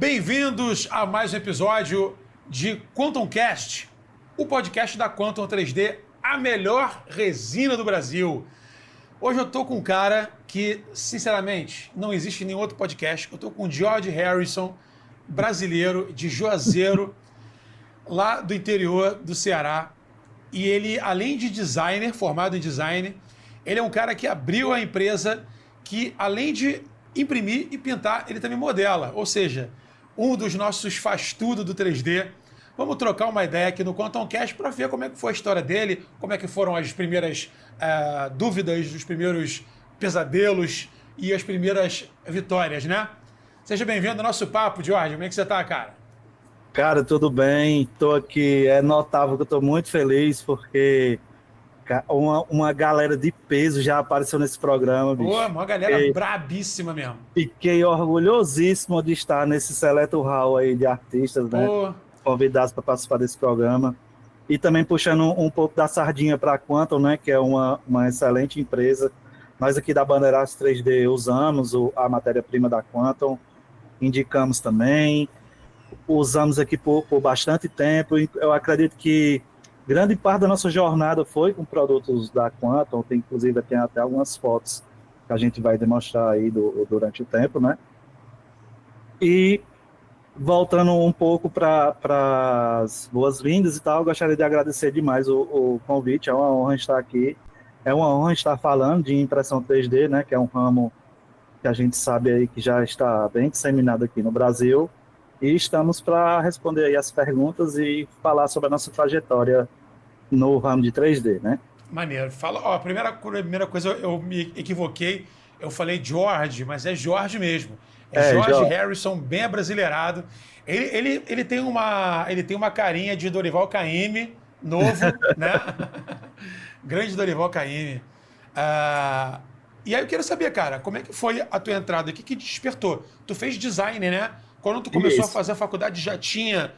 Bem-vindos a mais um episódio de QuantumCast, o podcast da Quantum 3D, a melhor resina do Brasil. Hoje eu tô com um cara que, sinceramente, não existe em nenhum outro podcast. Eu tô com o George Harrison, brasileiro, de Juazeiro, lá do interior do Ceará. E ele, além de designer, formado em design, ele é um cara que abriu a empresa que, além de imprimir e pintar, ele também modela. Ou seja, um dos nossos faz-tudo do 3D. Vamos trocar uma ideia aqui no QuantumCast para ver como é que foi a história dele, como é que foram as primeiras dúvidas, os primeiros pesadelos e as primeiras vitórias, né? Seja bem-vindo ao nosso papo, Jorge. Como é que você tá, cara? Cara, tudo bem? Tô aqui. É notável que eu tô muito feliz porque uma galera de peso já apareceu nesse programa, bicho. Pô, uma galera brabíssima mesmo. Fiquei orgulhosíssimo de estar nesse seleto hall aí de artistas, né? Pô. Convidados para participar desse programa. E também puxando um pouco da sardinha para a Quantum, né? Que é uma excelente empresa. Nós aqui da Bandeirantes 3D usamos a matéria-prima da Quantum, indicamos também. Usamos aqui por bastante tempo. Eu acredito que grande parte da nossa jornada foi com produtos da Quantum. Inclusive, tem até algumas fotos que a gente vai demonstrar aí durante o tempo, né? E voltando um pouco para as boas-vindas e tal, gostaria de agradecer demais o convite. É uma honra estar aqui. É uma honra estar falando de impressão 3D, né? Que é um ramo que a gente sabe aí que já está bem disseminado aqui no Brasil. E estamos para responder aí as perguntas e falar sobre a nossa trajetória no ramo de 3D, né? Maneiro. Fala, ó, a primeira coisa, eu me equivoquei. Eu falei George, mas é Jorge mesmo. É George Harrison, bem abrasileirado. Ele tem uma carinha de Dorival Caymmi, novo, né? Grande Dorival Caymmi. E aí eu quero saber, cara, como é que foi a tua entrada? O que te despertou? Tu fez design, né? Quando tu começou a fazer a faculdade, já tinha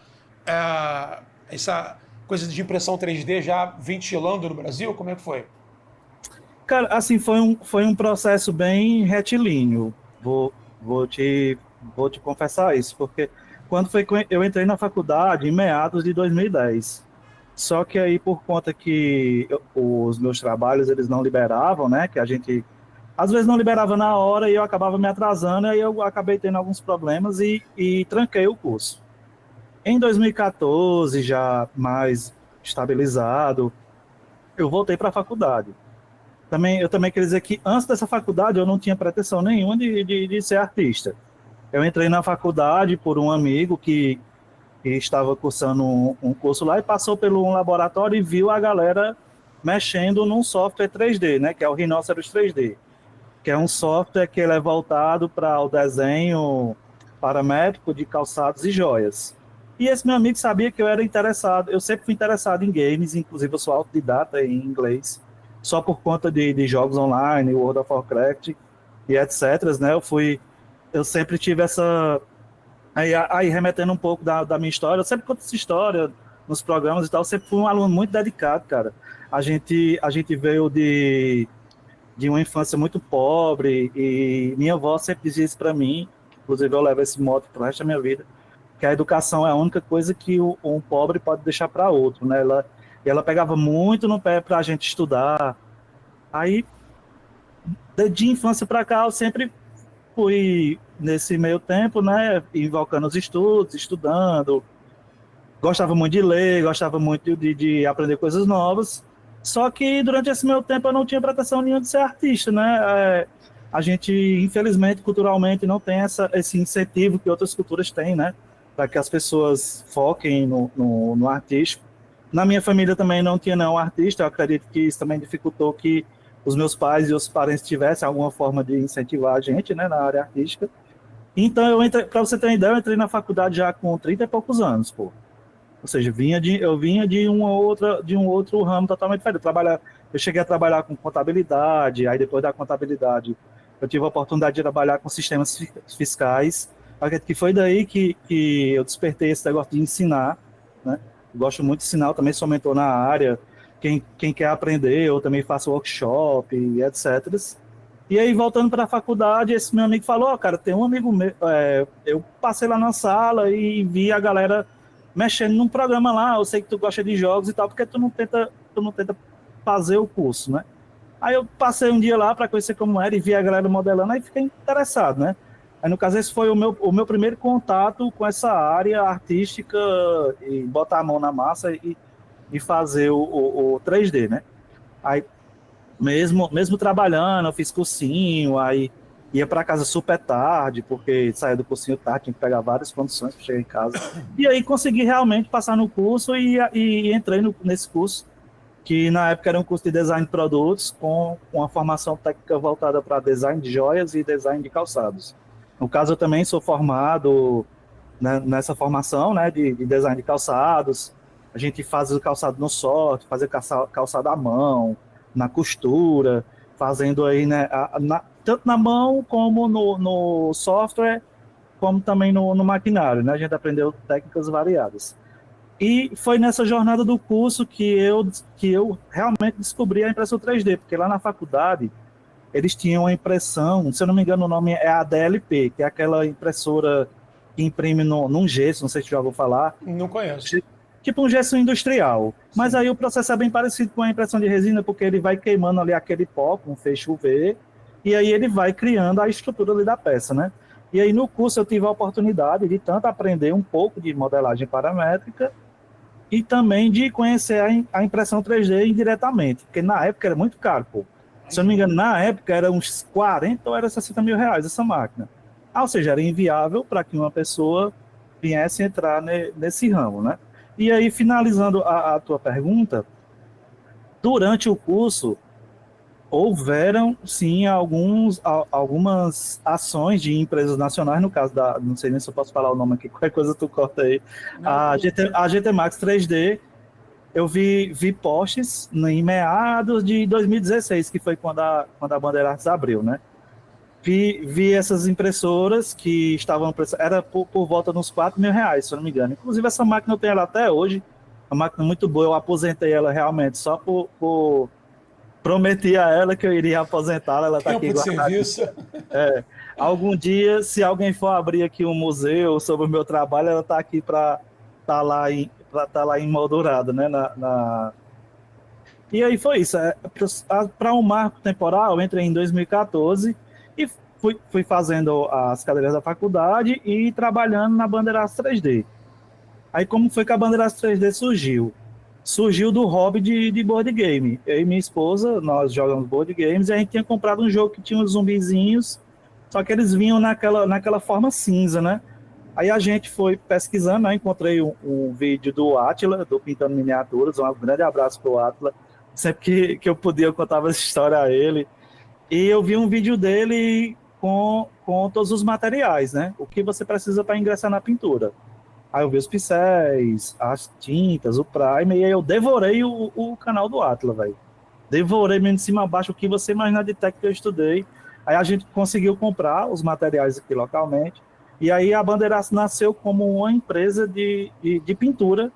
essa coisa de impressão 3D já ventilando no Brasil? Como é que foi? Cara, assim, foi um processo bem retilíneo. Vou te confessar isso, porque quando eu entrei na faculdade em meados de 2010. Só que aí, por conta que os meus trabalhos, eles não liberavam, né? Que a gente, às vezes, não liberava na hora e eu acabava me atrasando, aí eu acabei tendo alguns problemas e tranquei o curso. Em 2014, já mais estabilizado, eu voltei para a faculdade. Eu também queria dizer que antes dessa faculdade eu não tinha pretensão nenhuma de ser artista. Eu entrei na faculdade por um amigo que estava cursando um curso lá e passou por um laboratório e viu a galera mexendo num software 3D, né, que é o Rhinoceros 3D, que é um software que ele é voltado para o desenho paramétrico de calçados e joias. E esse meu amigo sabia que eu era interessado, eu sempre fui interessado em games, inclusive eu sou autodidata em inglês, só por conta de jogos online, World of Warcraft e etc, né, eu sempre tive essa... Aí remetendo um pouco da minha história, eu sempre conto essa história nos programas e tal, eu sempre fui um aluno muito dedicado, cara. A gente veio de uma infância muito pobre e minha avó sempre dizia isso para mim, inclusive eu levo esse moto pro resto da minha vida, que a educação é a única coisa que um pobre pode deixar para outro, né? Ela pegava muito no pé para a gente estudar. Aí, de infância para cá, eu sempre fui nesse meio tempo, né, invocando os estudos, estudando, gostava muito de ler, gostava muito de aprender coisas novas, só que durante esse meu tempo eu não tinha pretensão nenhuma de ser artista, né, a gente, infelizmente, culturalmente não tem esse incentivo que outras culturas têm, né, para que as pessoas foquem no artístico. Na minha família também não tinha não artista, eu acredito que isso também dificultou que os meus pais e os parentes tivessem alguma forma de incentivar a gente, né, na área artística. Então, para você ter uma ideia, eu entrei na faculdade já com 30 e poucos anos, pô. Ou seja, eu vinha de um outro ramo totalmente diferente. Eu cheguei a trabalhar com contabilidade, aí depois da contabilidade eu tive a oportunidade de trabalhar com sistemas fiscais, que foi daí que eu despertei esse negócio de ensinar, né? Eu gosto muito de ensinar, eu também sou mentor na área. Quem quer aprender, eu também faço workshop e etc. E aí, voltando para a faculdade, esse meu amigo falou, cara, tem um amigo meu, eu passei lá na sala e vi a galera mexendo num programa lá, eu sei que tu gosta de jogos e tal, porque tu não tenta fazer o curso, né? Aí eu passei um dia lá para conhecer como era e vi a galera modelando, aí fiquei interessado, né? Aí, no caso, esse foi o meu primeiro contato com essa área artística e botar a mão na massa e fazer o 3D, né? Aí, mesmo trabalhando, eu fiz cursinho, aí ia para casa super tarde, porque saía do cursinho tarde, tinha que pegar várias condições para chegar em casa. E aí consegui realmente passar no curso e entrei nesse curso, que na época era um curso de design de produtos, com uma formação técnica voltada para design de joias e design de calçados. No caso, eu também sou formado, né, nessa formação, né, de design de calçados. A gente faz o calçado no sorte, fazer calçado à mão, na costura, fazendo aí, né, tanto na mão como no software, como também no maquinário, né? A gente aprendeu técnicas variadas. E foi nessa jornada do curso que eu realmente descobri a impressão 3D, porque lá na faculdade eles tinham a impressão, se eu não me engano o nome é a DLP, que é aquela impressora que imprime num gesso, não sei se já vou falar. Não conheço. Tipo um gesso industrial. Mas Sim. aí o processo é bem parecido com a impressão de resina, porque ele vai queimando ali aquele pó, com fez chover, e aí ele vai criando a estrutura ali da peça, né? E aí no curso eu tive a oportunidade de tanto aprender um pouco de modelagem paramétrica e também de conhecer a impressão 3D indiretamente, porque na época era muito caro, pô. Se eu não me engano, na época era uns 40 ou era 60 mil reais essa máquina. Ou seja, era inviável para que uma pessoa viesse entrar nesse ramo, né? E aí, finalizando a tua pergunta, durante o curso, houveram, sim, algumas ações de empresas nacionais, no caso não sei nem se eu posso falar o nome aqui, qualquer coisa tu corta aí, a GT Max 3D, eu vi posts em meados de 2016, que foi quando a Bandeirantes abriu, né? Vi essas impressoras que estavam... Era por volta de uns 4 mil reais, se eu não me engano. Inclusive, essa máquina eu tenho ela até hoje. Uma máquina muito boa. Eu aposentei ela realmente só por... Prometi a ela que eu iria aposentá-la. Ela está aqui Tempo de guardada. serviço. Algum dia, se alguém for abrir aqui um museu sobre o meu trabalho, ela está aqui para estar lá emoldurada, né? E aí foi isso. Para um marco temporal, eu entrei em 2014 e fui fazendo as cadeiras da faculdade e trabalhando na Bandeirantes 3D. Aí como foi que a Bandeirantes 3D surgiu? Surgiu do hobby de board game. Eu e minha esposa, nós jogamos board games e a gente tinha comprado um jogo que tinha uns zumbizinhos, só que eles vinham naquela forma cinza, né? Aí a gente foi pesquisando, né? Encontrei um vídeo do Átila, do Pintando Miniaturas. Um grande abraço pro Átila. Sempre que eu podia, eu contava essa história a ele. E eu vi um vídeo dele com todos os materiais, né? O que você precisa para ingressar na pintura. Aí eu vi os pincéis, as tintas, o primer, e aí eu devorei o canal do Átila, velho. Devorei mesmo de cima a baixo o que você imaginar de técnica que eu estudei. Aí a gente conseguiu comprar os materiais aqui localmente. E aí a Bandeirantes nasceu como uma empresa de pintura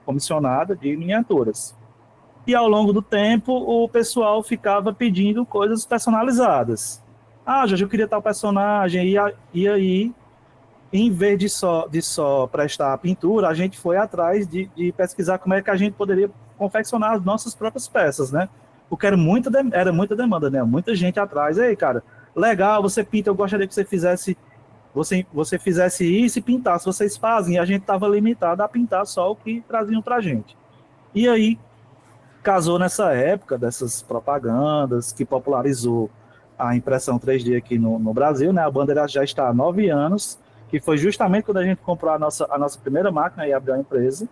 comissionada de miniaturas. E ao longo do tempo, o pessoal ficava pedindo coisas personalizadas. Ah, Jorge, eu queria tal personagem. E aí, em vez de só prestar a pintura, a gente foi atrás de pesquisar como é que a gente poderia confeccionar as nossas próprias peças, né? Porque era muita demanda, né? Muita gente atrás. Ei, cara, legal, você pinta, eu gostaria que você fizesse isso e pintasse. Vocês fazem, e a gente estava limitado a pintar só o que traziam para a gente. E aí, casou nessa época dessas propagandas que popularizou a impressão 3D aqui no Brasil, né? A Bandeirantes já está há 9 anos, que foi justamente quando a gente comprou a nossa primeira máquina e abriu a empresa.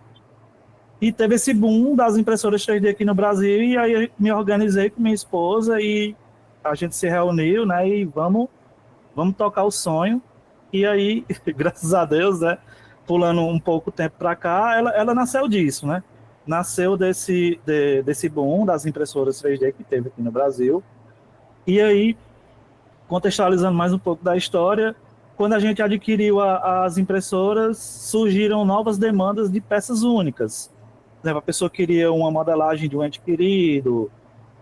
E teve esse boom das impressoras 3D aqui no Brasil, e aí eu me organizei com minha esposa e a gente se reuniu, né? E vamos tocar o sonho. E aí, graças a Deus, né? Pulando um pouco tempo para cá, ela nasceu disso, né? Nasceu desse boom das impressoras 3D que teve aqui no Brasil. E aí, contextualizando mais um pouco da história, quando a gente adquiriu as impressoras, surgiram novas demandas de peças únicas. Por exemplo, a pessoa queria uma modelagem de um ente querido,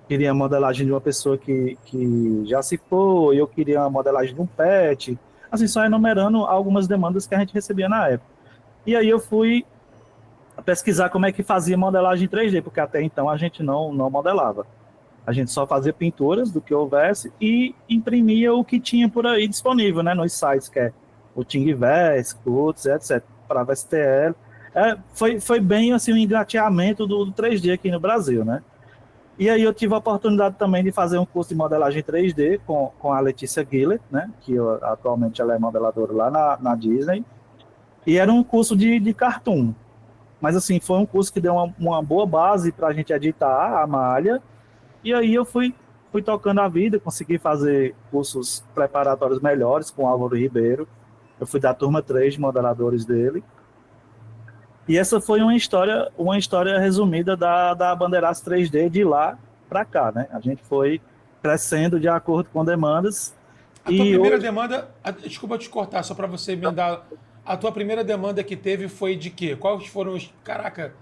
queria a modelagem de uma pessoa que já se foi, eu queria a modelagem de um pet, assim, só enumerando algumas demandas que a gente recebia na época. E aí eu fui pesquisar como é que fazia modelagem 3D, porque até então a gente não modelava. A gente só fazia pinturas do que houvesse e imprimia o que tinha por aí disponível, né, nos sites, que é o Thingiverse, Cuts, etc., para VSTL. Foi bem assim um engateamento do 3D aqui no Brasil, né? E aí eu tive a oportunidade também de fazer um curso de modelagem 3D com a Letícia Guiller, né, que atualmente ela é modeladora lá na Disney, e era um curso de cartoon. Mas assim, foi um curso que deu uma boa base para a gente editar a malha, e aí eu fui tocando a vida, consegui fazer cursos preparatórios melhores com o Álvaro Ribeiro. Eu fui da turma 3 de modeladores dele. E essa foi uma história resumida da Bandeiras 3D de lá para cá, né? A gente foi crescendo de acordo com demandas. A tua E primeira hoje, demanda, desculpa te cortar, só para você emendar. A tua primeira demanda que teve foi de quê? Quais foram os. Caraca,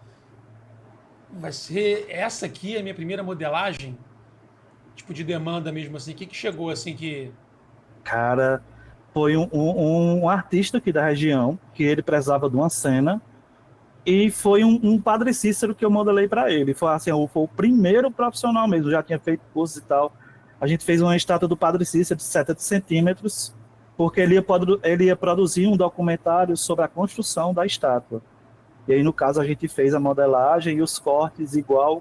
vai ser essa aqui a minha primeira modelagem? Tipo de demanda mesmo assim. O que chegou assim que. cara, foi um artista aqui da região que ele precisava de uma cena. E foi um Padre Cícero que eu modelei para ele. Foi, assim, foi o primeiro profissional mesmo, já tinha feito cursos e tal. A gente fez uma estátua do Padre Cícero de 70 centímetros, porque ele ia produzir um documentário sobre a construção da estátua. E aí, no caso, a gente fez a modelagem e os cortes igual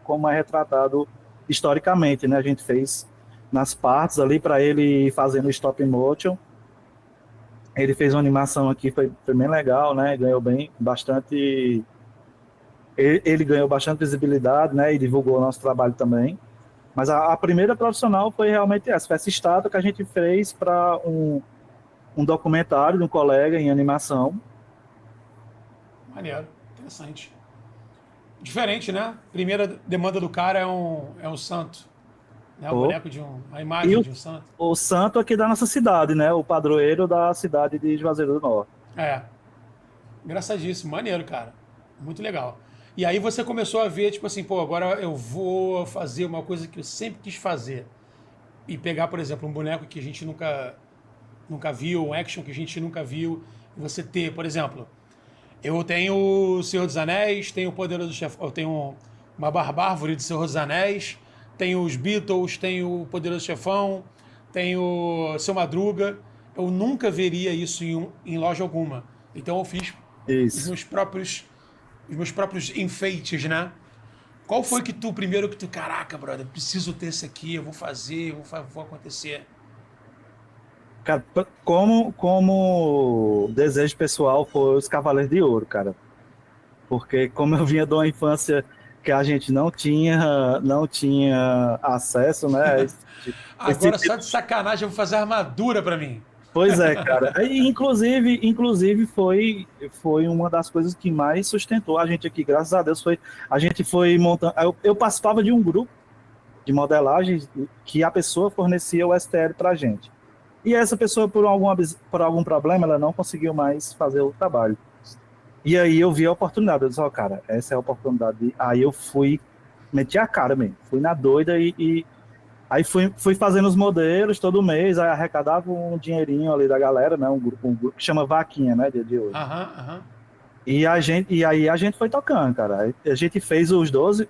como é retratado historicamente, né? A gente fez nas partes ali para ele fazendo stop motion. Ele fez uma animação aqui, foi bem legal, né? Ganhou bastante. Ele ganhou bastante visibilidade, né? E divulgou o nosso trabalho também. Mas a primeira profissional foi realmente essa. Foi essa estátua que a gente fez para um documentário de um colega em animação. Maneiro, interessante. Diferente, né? Primeira demanda do cara é um santo. Né? O boneco de a E imagem de um santo. o santo aqui da nossa cidade, né? O padroeiro da cidade de Juazeiro do Norte. É. Engraçadíssimo, maneiro, cara. Muito legal. E aí você começou a ver, tipo assim, pô, agora eu vou fazer uma coisa que eu sempre quis fazer. E pegar, por exemplo, um boneco que a gente nunca viu, um action que a gente nunca viu. E você ter, por exemplo, eu tenho o Senhor dos Anéis, tenho o Poderoso Chefão, eu tenho uma Barbárvore de Senhor dos Anéis, tenho os Beatles, tenho o Poderoso Chefão, tenho Seu Madruga. Eu nunca veria isso em loja alguma. Então eu fiz os Isso. meus próprios enfeites, né? Qual foi que tu, primeiro que tu, caraca, brother, preciso ter esse aqui, eu vou fazer, vou acontecer. Cara, como desejo pessoal foi os Cavaleiros de Ouro, cara. Porque como eu vinha de uma infância que a gente não tinha acesso, né? Agora, só de sacanagem, eu vou fazer armadura pra mim. Pois é, cara. Inclusive foi uma das coisas que mais sustentou a gente aqui, graças a Deus, a gente foi montando. Eu participava de um grupo de modelagem que a pessoa fornecia o STL pra gente. E essa pessoa, por algum problema, ela não conseguiu mais fazer o trabalho. E aí eu vi a oportunidade, eu disse, ó, cara, essa é a oportunidade. Aí eu meti a cara mesmo, fui na doida e aí fui fazendo os modelos todo mês, aí arrecadava um dinheirinho ali da galera, né, um grupo que chama Vaquinha, né, dia de hoje. Aham. E aí a gente foi tocando, cara. Aí a gente fez os 12,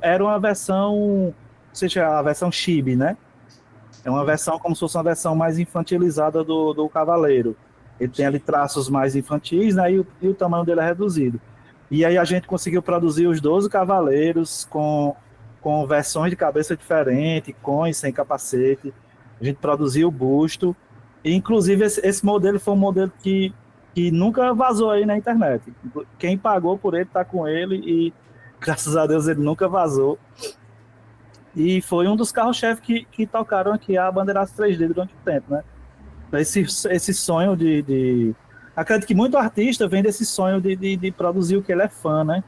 era uma versão, seja a versão chibi, né? É uma versão como se fosse uma versão mais infantilizada do Cavaleiro. Ele tem ali traços mais infantis, né? E o tamanho dele é reduzido. E aí a gente conseguiu produzir os 12 Cavaleiros com versões de cabeça diferentes, com e sem capacete. A gente produziu o busto. E, inclusive, esse modelo foi um modelo que nunca vazou aí na internet. Quem pagou por ele está com ele e, graças a Deus, ele nunca vazou. E foi um dos carros-chefe que tocaram aqui a Bandeiras 3D durante o tempo, né? Esse sonho Acredito que muito artista vem desse sonho de produzir o que ele é fã, né?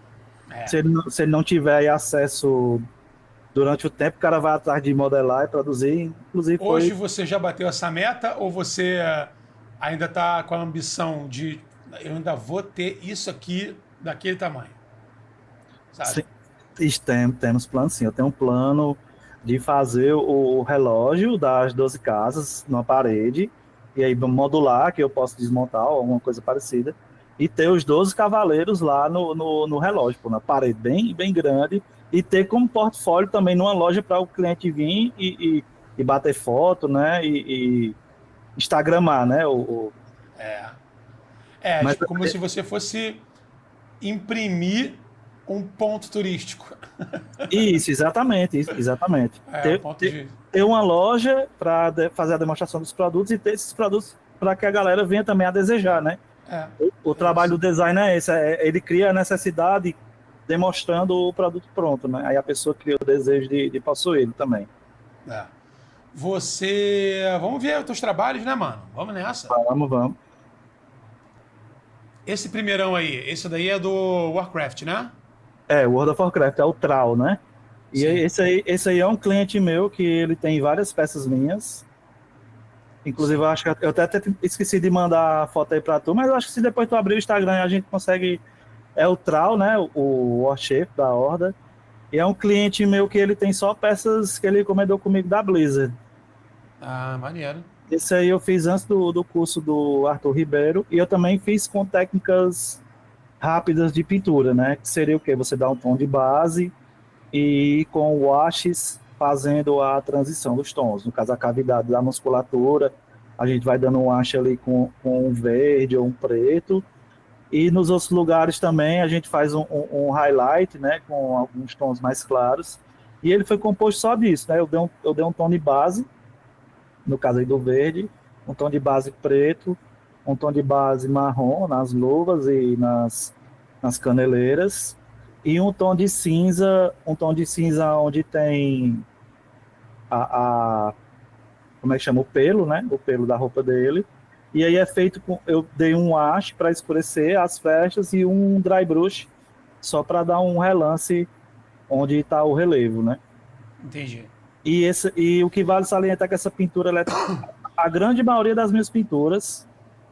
É. Se ele não tiver acesso durante o tempo, o cara vai atrás de modelar e produzir. Inclusive Hoje você já bateu essa meta ou você ainda tá com a ambição de eu ainda vou ter isso aqui daquele tamanho? Sabe? Sim, temos plano, sim. Eu tenho um plano de fazer o relógio das 12 casas numa parede, e aí modular, que eu posso desmontar, ou alguma coisa parecida, e ter os 12 cavaleiros lá no relógio, pô, na parede bem, bem grande, e ter como portfólio também numa loja para o cliente vir e bater foto, né? E instagramar, né? É. Mas Tipo, como se você fosse imprimir um ponto turístico. isso, exatamente, exatamente. Um ponto de. Ter uma loja para fazer a demonstração dos produtos e ter esses produtos para que a galera venha também a desejar, né? É, O é trabalho isso. do design é esse, ele cria a necessidade demonstrando o produto pronto, né? Aí a pessoa cria o desejo de possuí-lo também. É. Você. Vamos ver os teus trabalhos, né, mano? Vamos nessa. Vamos, vamos. Esse primeirão aí, esse daí é do Warcraft, né? É, o World of Warcraft é o Trau, né? E Sim. esse aí é um cliente meu que ele tem várias peças minhas. Inclusive, Sim. eu acho que eu até esqueci de mandar a foto aí pra tu, mas eu acho que se depois tu abrir o Instagram a gente consegue. É o Trau, né? O Warchef da Horda. E é um cliente meu que ele tem só peças que ele encomendou comigo da Blizzard. Ah, maneiro. Esse aí eu fiz antes do curso do Arthur Ribeiro. E eu também fiz com técnicas rápidas de pintura, né? Que seria o quê? Você dá um tom de base e com washes fazendo a transição dos tons. No caso, a cavidade da musculatura, a gente vai dando um wash ali com um verde ou um preto. E nos outros lugares também a gente faz um highlight, né? Com alguns tons mais claros. E ele foi composto só disso, né? Eu dei um tom de base, no caso aí do verde, um tom de base preto, um tom de base marrom nas luvas e nas caneleiras, e um tom de cinza onde tem a como é que chama? O pelo, né? O pelo da roupa dele. E aí é feito com. Eu dei um wash para escurecer as frestas e um dry brush só para dar um relance onde está o relevo, né? Entendi. E o que vale salientar é que essa pintura, ela é a grande maioria das minhas pinturas,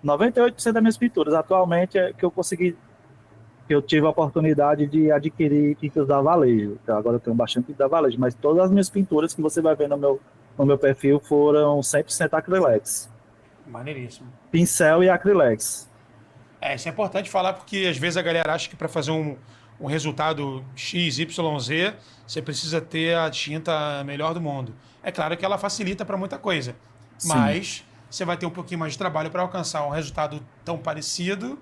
98% das minhas pinturas, atualmente é que eu tive a oportunidade de adquirir tintas da Valejo. Então, agora eu tenho bastante tinta da Valejo, mas todas as minhas pinturas que você vai ver no meu perfil foram 100% acrylex. Maneiríssimo. Pincel e acrylex. Isso é importante falar porque às vezes a galera acha que para fazer um resultado X, Y, Z, você precisa ter a tinta melhor do mundo. É claro que ela facilita para muita coisa, Sim. mas você vai ter um pouquinho mais de trabalho para alcançar um resultado tão parecido,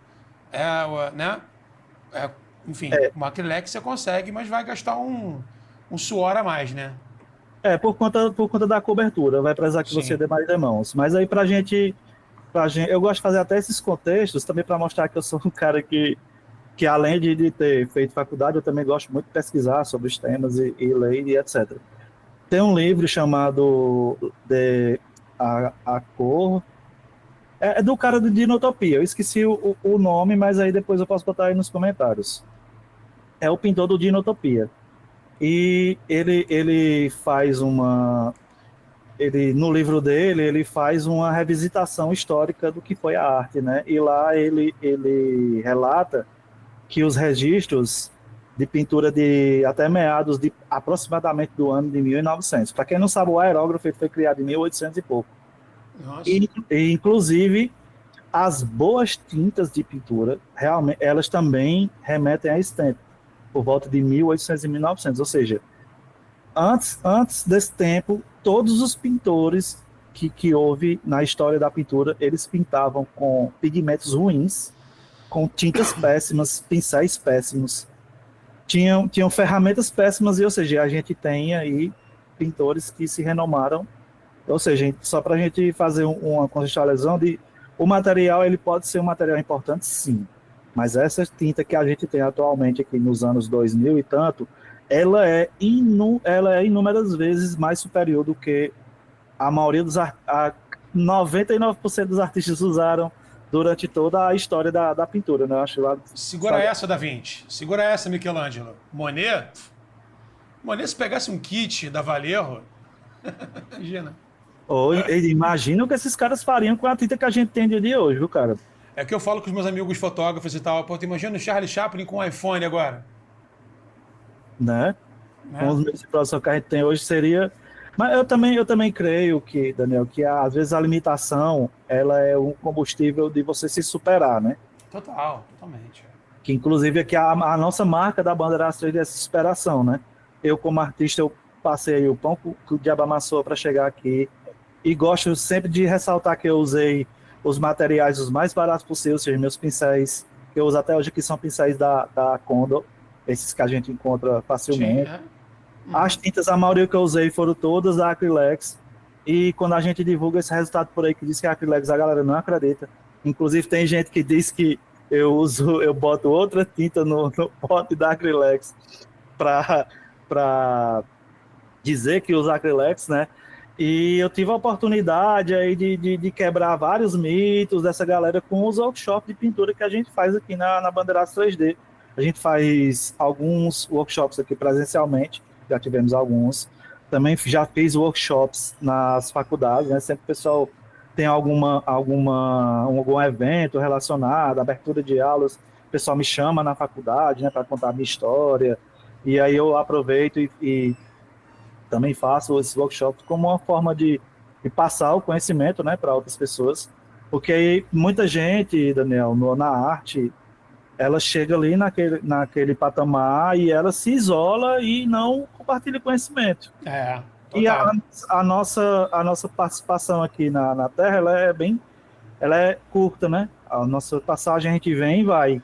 né? Enfim, uma acrylex você consegue, mas vai gastar um suor a mais, né? Por conta da cobertura, vai precisar que você Sim. dê mais mãos. Mas aí pra gente, eu gosto de fazer até esses contextos também para mostrar que eu sou um cara que além de ter feito faculdade, eu também gosto muito de pesquisar sobre os temas e ler e etc. Tem um livro chamado a Cor, é do cara do Dinotopia, eu esqueci o nome, mas aí depois eu posso botar aí nos comentários. É o pintor do Dinotopia. E ele faz no livro dele, ele faz uma revisitação histórica do que foi a arte, né? E lá ele relata que os registros de pintura de até meados de aproximadamente do ano de 1900. Para quem não sabe, o aerógrafo foi criado em 1800 e pouco. Nossa. E inclusive as boas tintas de pintura, realmente, elas também remetem a esse tempo, por volta de 1800 e 1900. Ou seja, antes desse tempo, todos os pintores que houve na história da pintura, eles pintavam com pigmentos ruins, com tintas péssimas, pincéis péssimos, tinham ferramentas péssimas, ou seja, a gente tem aí pintores que se renomaram, ou seja, só para a gente fazer uma contextualização o material, ele pode ser um material importante, sim, mas essa tinta que a gente tem atualmente aqui nos anos 2000 e tanto, ela é inúmeras vezes mais superior do que a maioria 99% dos artistas usaram durante toda a história da pintura, né? Eu acho lá, Segura essa, Da Vinci. Segura essa, Michelangelo. Monet, se pegasse um kit da Vallejo, imagina. Imagina o que esses caras fariam com a tinta que a gente tem de hoje, viu, cara? É o que eu falo com os meus amigos fotógrafos e tal. Pô, tu imagina o Charlie Chaplin com um iPhone agora. Né? com os meios de produção que a gente tem hoje seria... Mas eu também creio que, Daniel, que às vezes a limitação, ela é um combustível de você se superar, né? Totalmente. Que inclusive aqui a nossa marca da Bandeirantes 3D é essa superação, né? Eu como artista, eu passei aí o pão que o diabo amassou para chegar aqui, e gosto sempre de ressaltar que eu usei os materiais os mais baratos possíveis, ou seja, meus pincéis, que eu uso até hoje, que são pincéis da Condor, esses que a gente encontra facilmente. As tintas, a maioria que eu usei foram todas da Acrylex, e quando a gente divulga esse resultado por aí que diz que é Acrylex, a galera não acredita. Inclusive tem gente que diz que eu boto outra tinta no pote da Acrylex para dizer que usa Acrylex, né? E eu tive a oportunidade aí de quebrar vários mitos dessa galera com os workshops de pintura que a gente faz aqui na Bandeirantes 3D. A gente faz alguns workshops aqui presencialmente, já tivemos alguns. Também já fiz workshops nas faculdades, né? Sempre o pessoal tem algum evento relacionado, abertura de aulas, o pessoal me chama na faculdade, né, para contar a minha história. E aí eu aproveito e também faço esses workshops como uma forma de passar o conhecimento, né, para outras pessoas. Porque aí muita gente, Daniel, na arte, ela chega ali naquele patamar e ela se isola e não compartilha conhecimento. E a nossa participação aqui na Terra, ela é curta, né? A nossa passagem a gente vem e vai.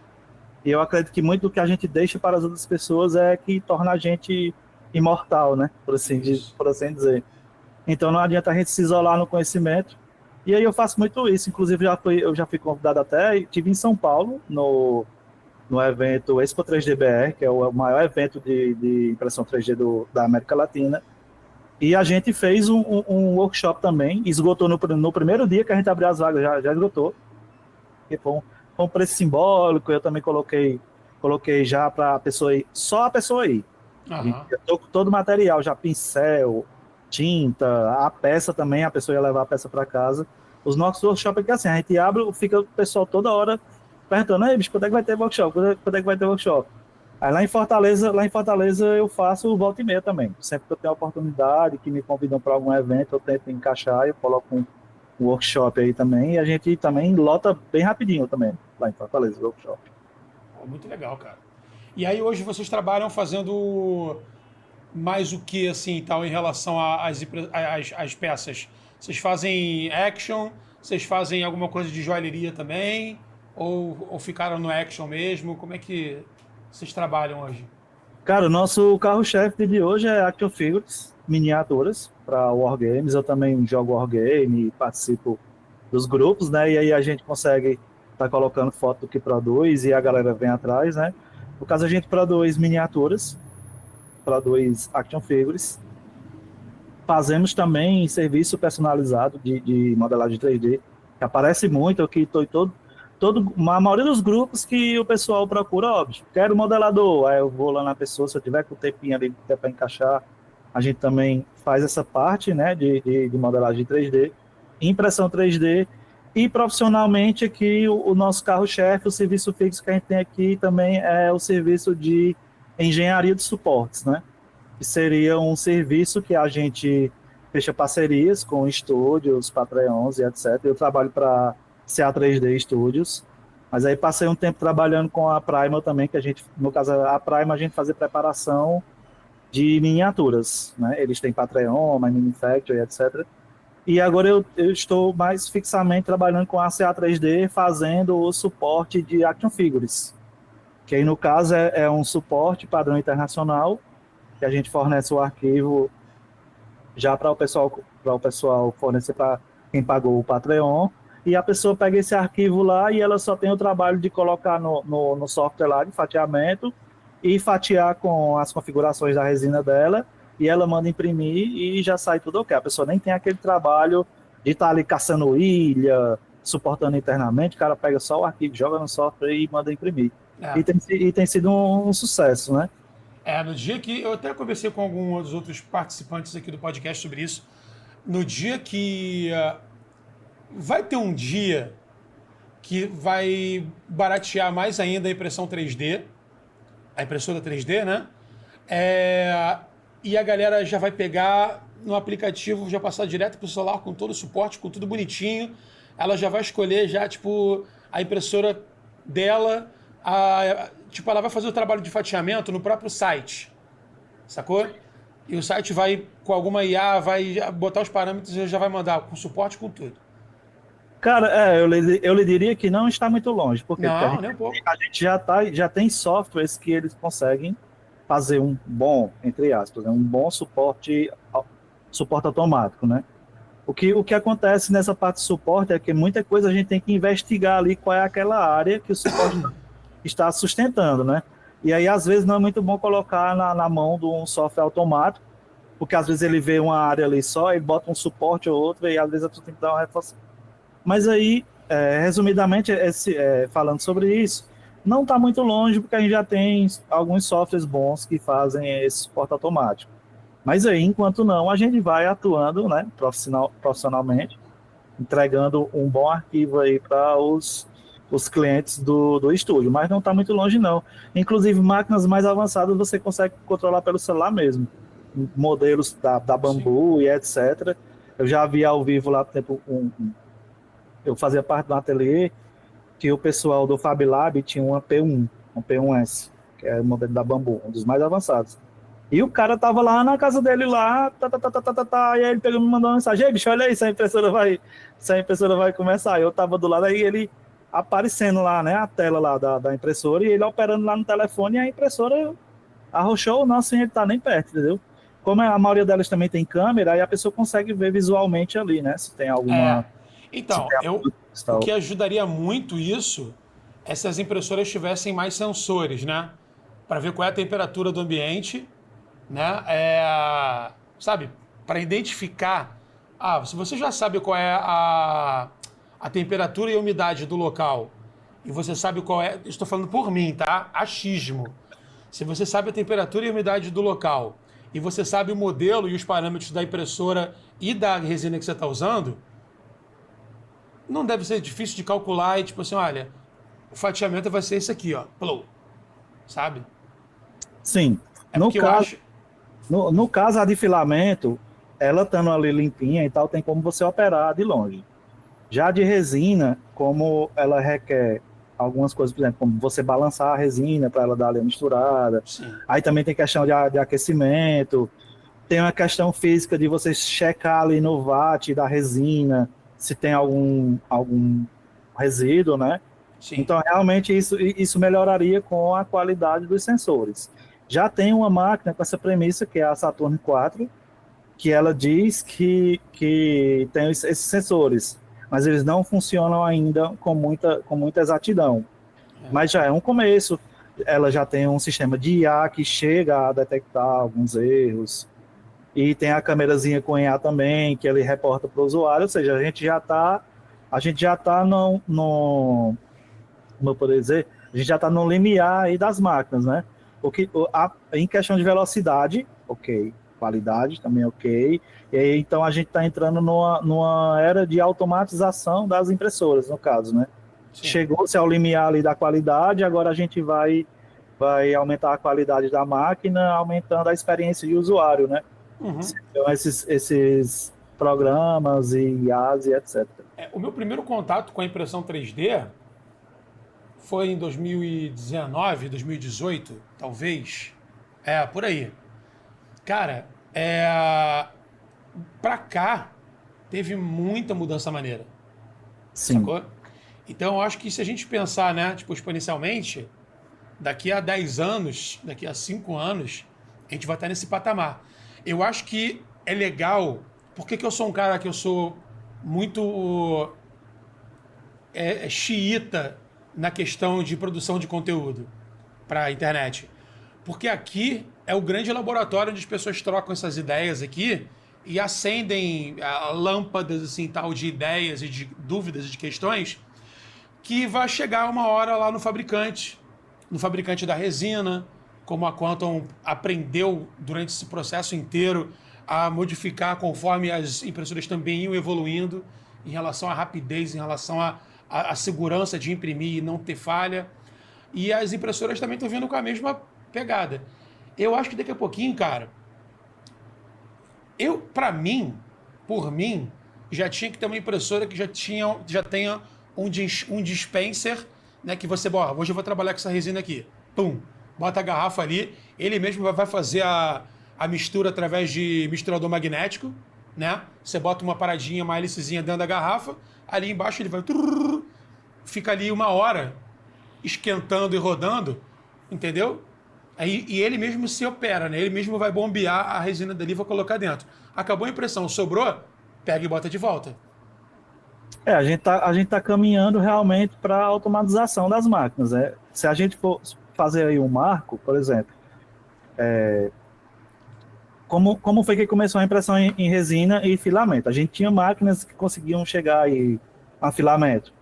E eu acredito que muito do que a gente deixa para as outras pessoas é que torna a gente imortal, né? Por assim dizer. Então não adianta a gente se isolar no conhecimento. E aí eu faço muito isso. Inclusive eu já fui convidado até, estive em São Paulo, no evento Expo 3D BR, que é o maior evento de impressão 3D da América Latina. E a gente fez um workshop também, esgotou no primeiro dia que a gente abriu as vagas, já esgotou. E foi um preço simbólico, eu também coloquei já para a pessoa ir, só a pessoa ir. Todo o material, já pincel, tinta, a peça também, a pessoa ia levar a peça para casa. Os nossos workshops aqui assim, a gente abre, fica o pessoal toda hora perguntando, ei, bicho, quando é que vai ter workshop? Quando é que vai ter workshop? Aí lá em Fortaleza eu faço volta e meia também. Sempre que eu tenho a oportunidade, que me convidam para algum evento, eu tento encaixar, eu coloco um workshop aí também, e a gente também lota bem rapidinho também, lá em Fortaleza, o workshop. Muito legal, cara. E aí hoje vocês trabalham fazendo mais o que, assim, tal, em relação às peças? Vocês fazem action? Vocês fazem alguma coisa de joalheria também? Ou ficaram no action mesmo? Como é que vocês trabalham hoje? Cara, o nosso carro-chefe de hoje é action figures, miniaturas para wargames. Eu também jogo wargame, participo dos grupos, né? E aí a gente consegue estar colocando foto do que produz e a galera vem atrás, né? No caso, a gente produz miniaturas, produz action figures. Fazemos também serviço personalizado de modelagem 3D, que aparece muito aqui, a maioria dos grupos que o pessoal procura, óbvio, quero modelador, aí eu vou lá na pessoa, se eu tiver com o tempinho ali para encaixar, a gente também faz essa parte, né, de modelagem 3D, impressão 3D, e profissionalmente aqui o nosso carro-chefe, o serviço fixo que a gente tem aqui também é o serviço de engenharia de suportes, né, que seria um serviço que a gente fecha parcerias com estúdios, Patreons e etc. Eu trabalho para CA3D Studios, mas aí passei um tempo trabalhando com a Primal também, que a gente, no caso a Primal, a gente fazia preparação de miniaturas, né? Eles têm Patreon, My Manufacture, etc. E agora eu estou mais fixamente trabalhando com a CA3D, fazendo o suporte de action figures, que aí no caso é um suporte padrão internacional, que a gente fornece o arquivo já para o pessoal fornecer para quem pagou o Patreon, e a pessoa pega esse arquivo lá e ela só tem o trabalho de colocar no software lá de fatiamento e fatiar com as configurações da resina dela, e ela manda imprimir e já sai tudo ok. A pessoa nem tem aquele trabalho de estar ali caçando ilha, suportando internamente, o cara pega só o arquivo, joga no software e manda imprimir. E tem sido um sucesso, né? No dia que... Eu até conversei com alguns dos outros participantes aqui do podcast sobre isso. No dia que... vai ter um dia que vai baratear mais ainda a impressão 3D, a impressora 3D, né? e a galera já vai pegar no aplicativo, já passar direto pro celular com todo o suporte, com tudo bonitinho. Ela já vai escolher já, tipo, a impressora dela, tipo, ela vai fazer o trabalho de fatiamento no próprio site, sacou? E o site vai, com alguma IA, vai botar os parâmetros e já vai mandar com suporte, com tudo. Cara, eu lhe diria que não está muito longe, porque Não, nem um pouco. a gente já tem softwares que eles conseguem fazer um bom, entre aspas, um bom suporte automático, né? O que acontece nessa parte de suporte é que muita coisa a gente tem que investigar ali qual é aquela área que o suporte está sustentando, né? E aí, às vezes, não é muito bom colocar na mão de um software automático, porque às vezes ele vê uma área ali só, ele bota um suporte ou outro, e às vezes a pessoa tem que dar uma reforçada. Mas aí, resumidamente, falando sobre isso, não está muito longe, porque a gente já tem alguns softwares bons que fazem esse suporte automático. Mas aí, enquanto não, a gente vai atuando, né, profissionalmente, entregando um bom arquivo aí para os clientes do estúdio. Mas não está muito longe, não. Inclusive, máquinas mais avançadas você consegue controlar pelo celular mesmo. Modelos da Bambu e etc. Eu já vi ao vivo lá, por exemplo, eu fazia parte do ateliê que o pessoal do Fab Lab tinha uma P1, um P1S, que é o modelo da Bambu, um dos mais avançados. E o cara tava lá na casa dele lá, e aí ele pegou e me mandou uma mensagem: ei, bicho, olha aí, se a impressora vai começar. Eu tava do lado, aí ele aparecendo lá, né, a tela lá da impressora, e ele operando lá no telefone, e a impressora arrochou, não, assim, ele tá nem perto, entendeu? Como a maioria delas também tem câmera, aí a pessoa consegue ver visualmente ali, né, se tem alguma... Então, o que ajudaria muito isso é se as impressoras tivessem mais sensores, né? Para ver qual é a temperatura do ambiente, né? Sabe? Para identificar. Se você já sabe qual é a temperatura e a umidade do local, e você sabe qual é. Estou falando por mim, tá? Achismo. Se você sabe a temperatura e a umidade do local, e você sabe o modelo e os parâmetros da impressora e da resina que você está usando, não deve ser difícil de calcular e tipo assim, olha, o fatiamento vai ser esse aqui, ó, plou, sabe? Sim. No caso, a de filamento, ela estando ali limpinha e tal, tem como você operar de longe. Já de resina, como ela requer algumas coisas, por exemplo, como você balançar a resina para ela dar ali a misturada. Sim. Aí também tem questão de aquecimento, tem uma questão física de você checar ali no watt da resina, se tem algum resíduo, né? Sim. Então, realmente, isso melhoraria com a qualidade dos sensores. Já tem uma máquina com essa premissa, que é a Saturn 4, que ela diz que tem esses sensores, mas eles não funcionam ainda com muita exatidão. Mas já é um começo. Ela já tem um sistema de IA que chega a detectar alguns erros. E tem a câmerazinha com IA também, que ele reporta para o usuário. Ou seja, a gente já está no como eu poderia dizer, a gente já está no limiar aí das máquinas, né? Em questão de velocidade, ok. Qualidade também ok. E aí, então, a gente está entrando numa era de automatização das impressoras, no caso, né? Sim. Chegou-se ao limiar ali da qualidade, agora a gente vai aumentar a qualidade da máquina, aumentando a experiência de usuário, né? Uhum. Então, esses programas e IaaS e etc. O meu primeiro contato com a impressão 3D foi em 2019, 2018, talvez. Por aí. Cara, pra cá, teve muita mudança maneira. Sim. Sacou? Então, eu acho que se a gente pensar, né, tipo, exponencialmente, daqui a 10 anos, daqui a 5 anos, a gente vai estar nesse patamar. Eu acho que é legal, porque que eu sou um cara que eu sou muito xiita na questão de produção de conteúdo para a internet. Porque aqui é o grande laboratório onde as pessoas trocam essas ideias aqui e acendem lâmpadas assim, tal, de ideias e de dúvidas e de questões que vai chegar uma hora lá no fabricante da resina, como a Quantum aprendeu durante esse processo inteiro a modificar conforme as impressoras também iam evoluindo em relação à rapidez, em relação à segurança de imprimir e não ter falha. E as impressoras também estão vindo com a mesma pegada. Eu acho que daqui a pouquinho, cara, Para mim, por mim, já tinha que ter uma impressora que já tenha um dispenser, né? Que você, hoje eu vou trabalhar com essa resina aqui. Pum, bota a garrafa ali, ele mesmo vai fazer a mistura através de misturador magnético, né? Você bota uma paradinha, uma hélicezinha dentro da garrafa, ali embaixo ele vai... Fica ali 1 hora esquentando e rodando, entendeu? E ele mesmo se opera, né? Ele mesmo vai bombear a resina dali e vai colocar dentro. Acabou a impressão, sobrou, pega e bota de volta. A gente tá caminhando realmente para a automatização das máquinas, né? Se a gente for fazer aí um marco, por exemplo, como foi que começou a impressão em resina e filamento? A gente tinha máquinas que conseguiam chegar aí a filamento,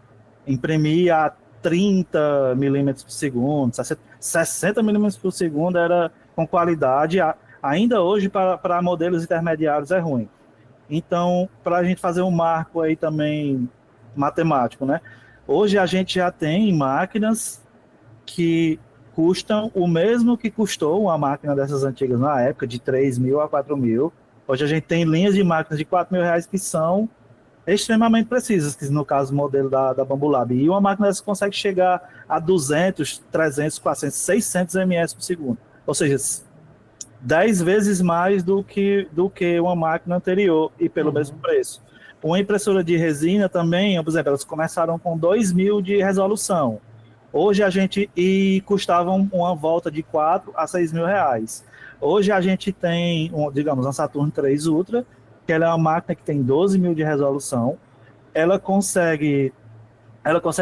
imprimir a 30 milímetros por segundo, 60 milímetros por segundo era com qualidade, ainda hoje para modelos intermediários é ruim. Então, para a gente fazer um marco aí também matemático, né? Hoje a gente já tem máquinas que custam o mesmo que custou uma máquina dessas antigas na época, de 3 mil a 4 mil. Hoje a gente tem linhas de máquinas de 4 mil reais que são extremamente precisas, que no caso o modelo da Bambu Lab. E uma máquina dessa consegue chegar a 200, 300, 400, 600 ms por segundo. Ou seja, 10 vezes mais do que uma máquina anterior e pelo mesmo preço. Uma impressora de resina também, por exemplo, elas começaram com 2 mil de resolução. Hoje custavam uma volta de 4 a 6 mil reais. Hoje a gente tem, digamos, uma Saturn 3 Ultra, que ela é uma máquina que tem 12 mil de resolução. Ela consegue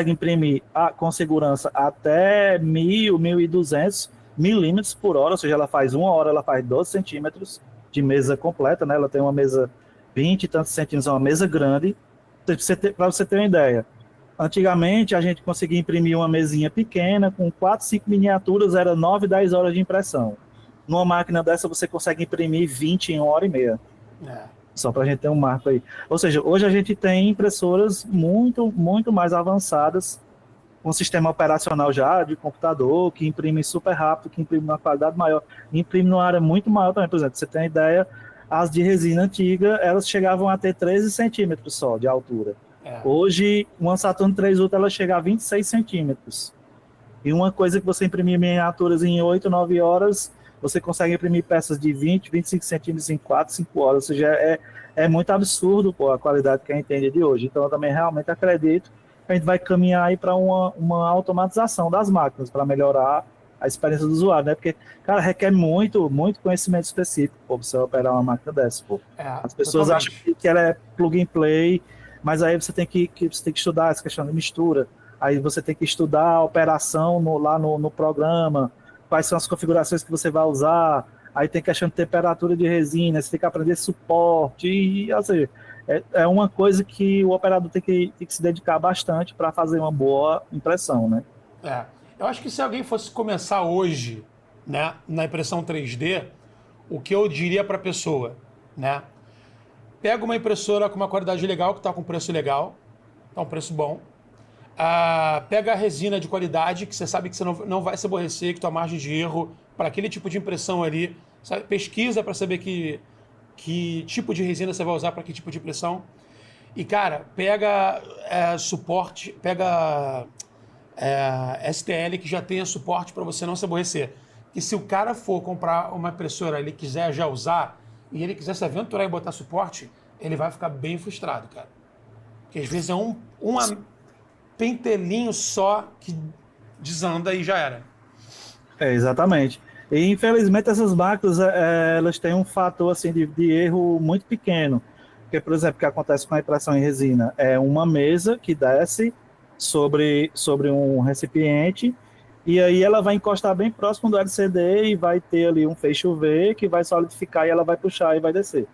imprimir com segurança até 1.200 milímetros por hora, ou seja, ela faz 1 hora, ela faz 12 centímetros de mesa completa, né? Ela tem uma mesa 20 e tantos centímetros, é uma mesa grande. Para você ter uma ideia, antigamente a gente conseguia imprimir uma mesinha pequena, com 4, 5 miniaturas, era 9, 10 horas de impressão. Numa máquina dessa você consegue imprimir 20 em 1h30. Só para a gente ter um marco aí. Ou seja, hoje a gente tem impressoras muito, muito mais avançadas, com sistema operacional já de computador, que imprime super rápido, que imprime uma qualidade maior, imprime numa área muito maior também. Por exemplo, você tem ideia, as de resina antiga, elas chegavam a ter 13 centímetros só de altura. Hoje, uma Saturn 3 Ultra, ela chega a 26 centímetros. E uma coisa que você imprimir miniaturas em 8, 9 horas, você consegue imprimir peças de 20, 25 centímetros em 4, 5 horas. Ou seja, é muito absurdo a qualidade que a gente tem de hoje. Então, eu também realmente acredito que a gente vai caminhar aí para uma automatização das máquinas, para melhorar a experiência do usuário, né? Porque, cara, requer muito, muito conhecimento específico para você operar uma máquina dessa. As pessoas acham que ela é plug and play, mas aí você tem que estudar essa questão de mistura. Aí você tem que estudar a operação lá no programa, quais são as configurações que você vai usar, aí tem questão de temperatura de resina, você tem que aprender suporte, e ou seja, é uma coisa que o operador tem que se dedicar bastante para fazer uma boa impressão, né? Eu acho que se alguém fosse começar hoje, né, na impressão 3D, o que eu diria para a pessoa, né? Pega uma impressora com uma qualidade legal, que está com preço legal, está um preço bom. Pega a resina de qualidade, que você sabe que você não vai se aborrecer, que tua margem de erro para aquele tipo de impressão ali, sabe? Pesquisa para saber que tipo de resina você vai usar para que tipo de impressão. E, cara, pega suporte, pega STL que já tenha suporte para você não se aborrecer. Que se o cara for comprar uma impressora, ele quiser já usar, e ele quiser se aventurar e botar suporte, ele vai ficar bem frustrado, cara. Porque às vezes é uma pentelinho só que desanda e já era. Exatamente. E infelizmente essas máquinas elas têm um fator assim, de erro muito pequeno. Porque, por exemplo, o que acontece com a impressão em resina é uma mesa que desce sobre um recipiente e aí ela vai encostar bem próximo do LCD e vai ter ali um feixe UV que vai solidificar e ela vai puxar e vai descer.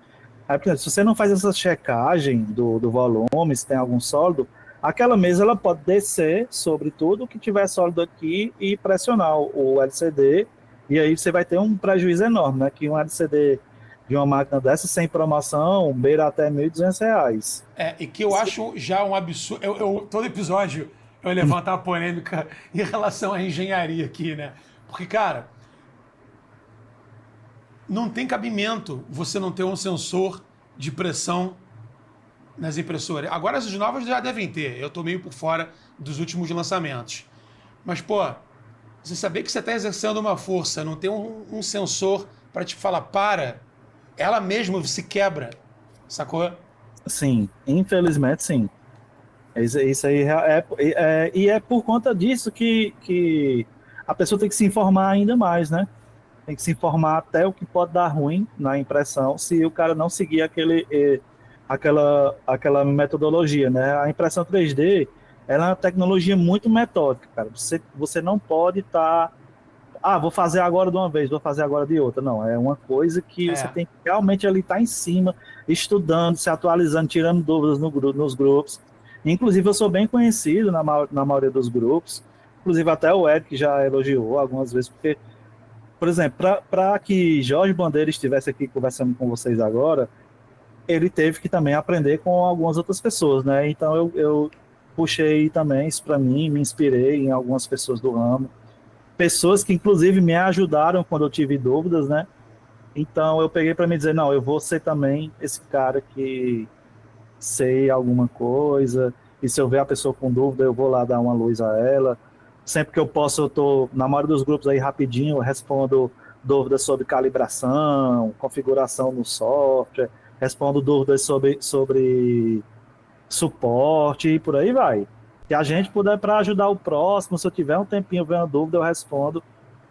Aí, por exemplo, se você não faz essa checagem do volume, se tem algum sólido, aquela mesa ela pode descer sobre tudo que tiver sólido aqui e pressionar o LCD, e aí você vai ter um prejuízo enorme, né? Que um LCD de uma máquina dessa sem promoção beira até R$1.200. E que eu acho já um absurdo. Todo episódio eu levanto uma polêmica em relação à engenharia aqui, né? Porque, cara, não tem cabimento você não ter um sensor de pressão nas impressoras. Agora essas novas já devem ter. Eu tô meio por fora dos últimos lançamentos. Mas, pô, você saber que você está exercendo uma força, não ter um sensor para te falar, para, ela mesma se quebra, sacou? Sim, infelizmente sim. Isso aí e é por conta disso que a pessoa tem que se informar ainda mais, né? Tem que se informar até o que pode dar ruim na impressão se o cara não seguir aquela metodologia, né? A impressão 3D, ela é uma tecnologia muito metódica, cara. Você não pode estar vou fazer agora de uma vez, vou fazer agora de outra. Não, é uma coisa que você tem que realmente ali estar em cima, estudando, se atualizando, tirando dúvidas nos grupos. Inclusive, eu sou bem conhecido na maioria dos grupos. Inclusive, até o Ed, que já elogiou algumas vezes, porque, por exemplo, para que Jorge Bandeira estivesse aqui conversando com vocês agora, ele teve que também aprender com algumas outras pessoas, né? Então, eu puxei também isso para mim, me inspirei em algumas pessoas do ramo. Pessoas que, inclusive, me ajudaram quando eu tive dúvidas, né? Então, eu peguei para me dizer, não, eu vou ser também esse cara que sei alguma coisa, e se eu ver a pessoa com dúvida, eu vou lá dar uma luz a ela. Sempre que eu posso, eu tô na maioria dos grupos aí rapidinho, eu respondo dúvidas sobre calibração, configuração no software, respondo dúvidas sobre suporte e por aí vai. Se a gente puder para ajudar o próximo, se eu tiver um tempinho vendo dúvida, eu respondo.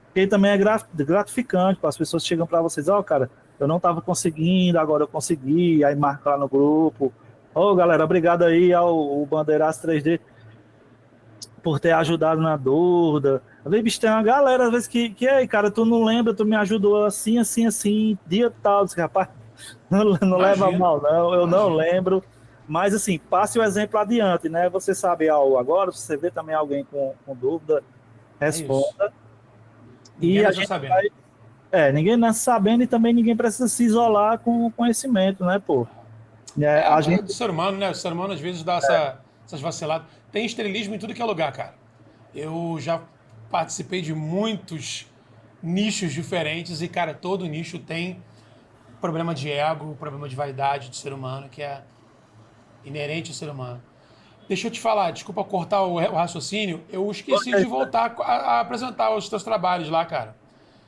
Porque também é gratificante, as pessoas chegam para vocês, cara, eu não estava conseguindo, agora eu consegui, aí marca lá no grupo. Galera, obrigado aí ao Bandeiraço 3D por ter ajudado na dúvida. Às vezes, bicho, tem uma galera, às vezes, que aí, cara, tu não lembra, tu me ajudou assim, assim, assim, dia tal. Diz, rapaz, não leva mal, não, eu não lembro. Mas, assim, passe o exemplo adiante, né? Você sabe algo agora, se você vê também alguém com dúvida, responda. Ninguém nasce sabendo. Ninguém nasce sabendo e também ninguém precisa se isolar com conhecimento, né, pô? A gente do ser humano, né? O ser humano às vezes dá essas vaciladas. Tem estrelismo em tudo que é lugar, cara. Eu já participei de muitos nichos diferentes e, cara, todo nicho tem problema de ego, problema de vaidade do ser humano, que é inerente ao ser humano. Deixa eu te falar, desculpa cortar o raciocínio, eu esqueci de voltar a apresentar os teus trabalhos lá, cara.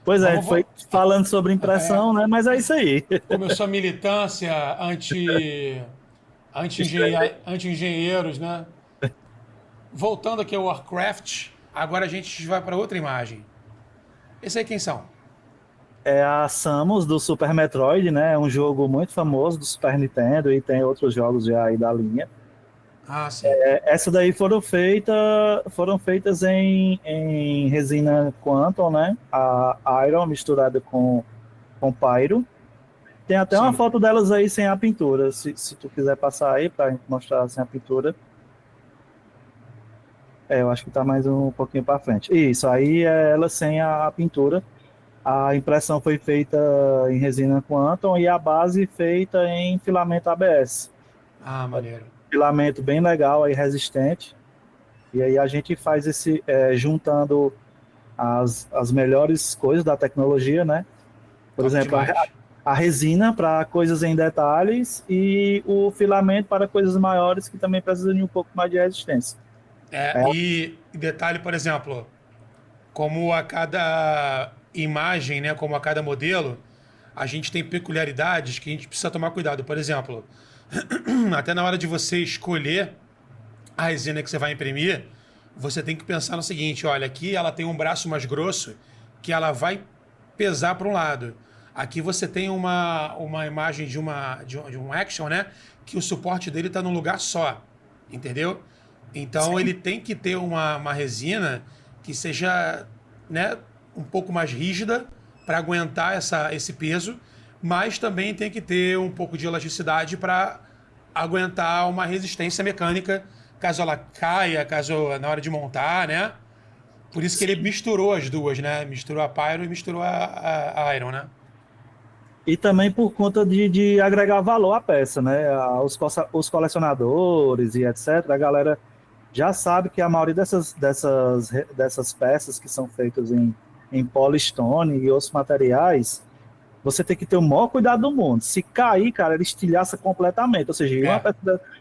Pois foi falando sobre impressão, né? Mas é isso aí. Começou a militância anti-engenheiros, né? Voltando aqui ao Warcraft, agora a gente vai para outra imagem. Esse aí quem são? É a Samus do Super Metroid, né? É um jogo muito famoso do Super Nintendo e tem outros jogos já aí da linha. Sim. Essa daí foram feitas em resina Quantum, né? A Iron misturada com Pyro. Tem até uma foto delas aí sem a pintura, se tu quiser passar aí para mostrar sem a pintura. Eu acho que tá mais um pouquinho para frente. Isso, aí é ela sem a pintura. A impressão foi feita em resina Quantum e a base feita em filamento ABS. Maneiro. Filamento bem legal, aí resistente. E aí a gente faz juntando as melhores coisas da tecnologia, né? Por exemplo, a resina para coisas em detalhes e o filamento para coisas maiores que também precisam de um pouco mais de resistência. E detalhe, por exemplo, como a cada imagem, né, como a cada modelo, a gente tem peculiaridades que a gente precisa tomar cuidado. Por exemplo, até na hora de você escolher a resina que você vai imprimir, você tem que pensar no seguinte, olha, aqui ela tem um braço mais grosso que ela vai pesar para um lado. Aqui você tem uma imagem de um action, né, que o suporte dele está num lugar só, entendeu? Então ele tem que ter uma resina que seja, né, um pouco mais rígida para aguentar esse peso, mas também tem que ter um pouco de elasticidade para aguentar uma resistência mecânica, caso ela caia, caso na hora de montar, né? Por isso que ele misturou as duas, né? Misturou a Pyro e misturou a Iron, né? E também por conta de agregar valor à peça, né? Os colecionadores e etc., a galera já sabe que a maioria dessas peças que são feitas em polystone e outros materiais, você tem que ter o maior cuidado do mundo. Se cair, cara, ele estilhaça completamente. Ou seja,